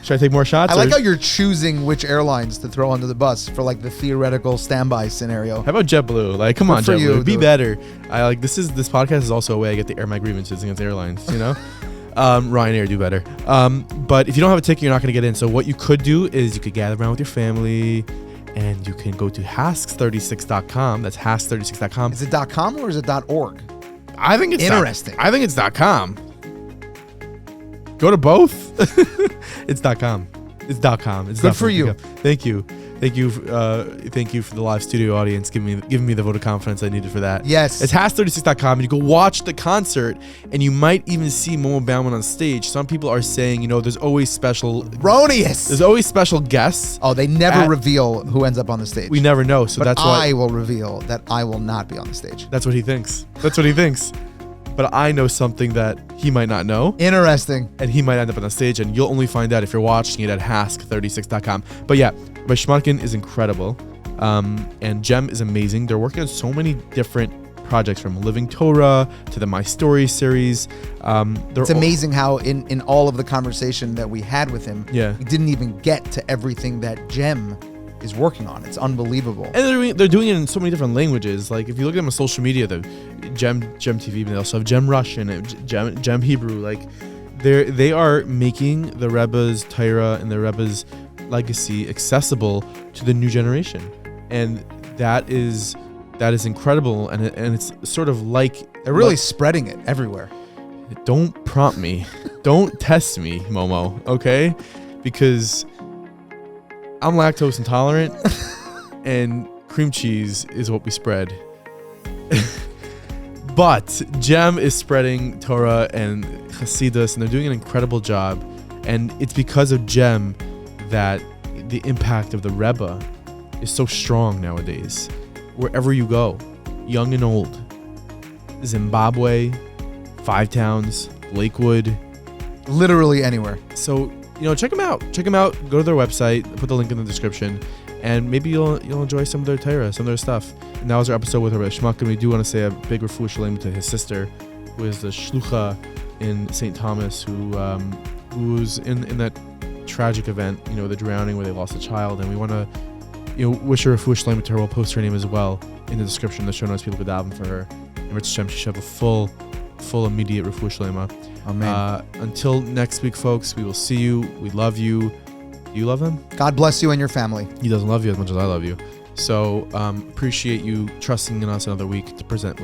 Should I take more shots? I like how you're choosing which airlines to throw under the bus for like the theoretical standby scenario. How about JetBlue? Like, come on, for JetBlue, you, be dude. better. This podcast is also a way I get to air my grievances against airlines. Ryanair, do better. But if you don't have a ticket, you're not going to get in. So what you could do is you could gather around with your family, and you can go to hasc36.com. That's hasc36.com. Is it .com or is it .org? I think it's interesting. I think it's .com. Go to both. It's .com. It's .com. It's good for you. Thank you. Thank you for the live studio audience giving me the vote of confidence I needed for that. Yes. It's hasc36.com, and you go watch the concert, and you might even see Momo Bauman on stage. Some people are saying, there's always special... Ronius! There's always special guests. Oh, they never reveal who ends up on the stage. We never know, so that's why... I will reveal that I will not be on the stage. That's what he thinks. But I know something that he might not know. Interesting. And he might end up on the stage, and you'll only find out if you're watching it at hasc36.com. But yeah, Rabbi Shmotkin is incredible. And Gem is amazing. They're working on so many different projects, from Living Torah to the My Story series. It's amazing how in all of the conversation that we had with him, we didn't even get to everything that Gem is working on. It's unbelievable. And they're doing it in so many different languages. Like if you look at them on social media, the Gem TV, they also have Gem Russian, Gem Hebrew. Like they are making the Rebbe's Torah and the Rebbe's legacy accessible to the new generation, and that is incredible. And it's sort of like they're really spreading it everywhere. Don't prompt me. Don't test me, Momo. Okay, because I'm lactose intolerant, and cream cheese is what we spread. But Gem is spreading Torah and Hasidus, and they're doing an incredible job. And it's because of Gem that the impact of the Rebbe is so strong nowadays. Wherever you go, young and old, Zimbabwe, Five Towns, Lakewood, literally anywhere. So check them out. Go to their website. Put the link in the description, and maybe you'll enjoy some of their Torah, some of their stuff. And that was our episode with Rabbi Shmotkin. We do want to say a big refuah shalem to his sister, who is the shlucha in St. Thomas, who was in that tragic event, the drowning where they lost a child. And we want to wish her refuah shalem to her. We'll post her name as well in the description of the show notes. People could daven for her. And and Rich Hashem, she should have a full immediate refuah shlema. Amen. Until next week, folks, we will see you. We love you. Do you love him? God bless you and your family. He doesn't love you as much as I love you. So appreciate you trusting in us another week to present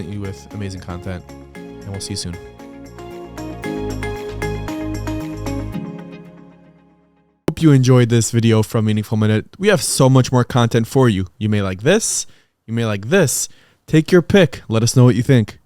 you with amazing content. And we'll see you soon. Hope you enjoyed this video from Meaningful Minute. We have so much more content for you. You may like this. You may like this. Take your pick. Let us know what you think.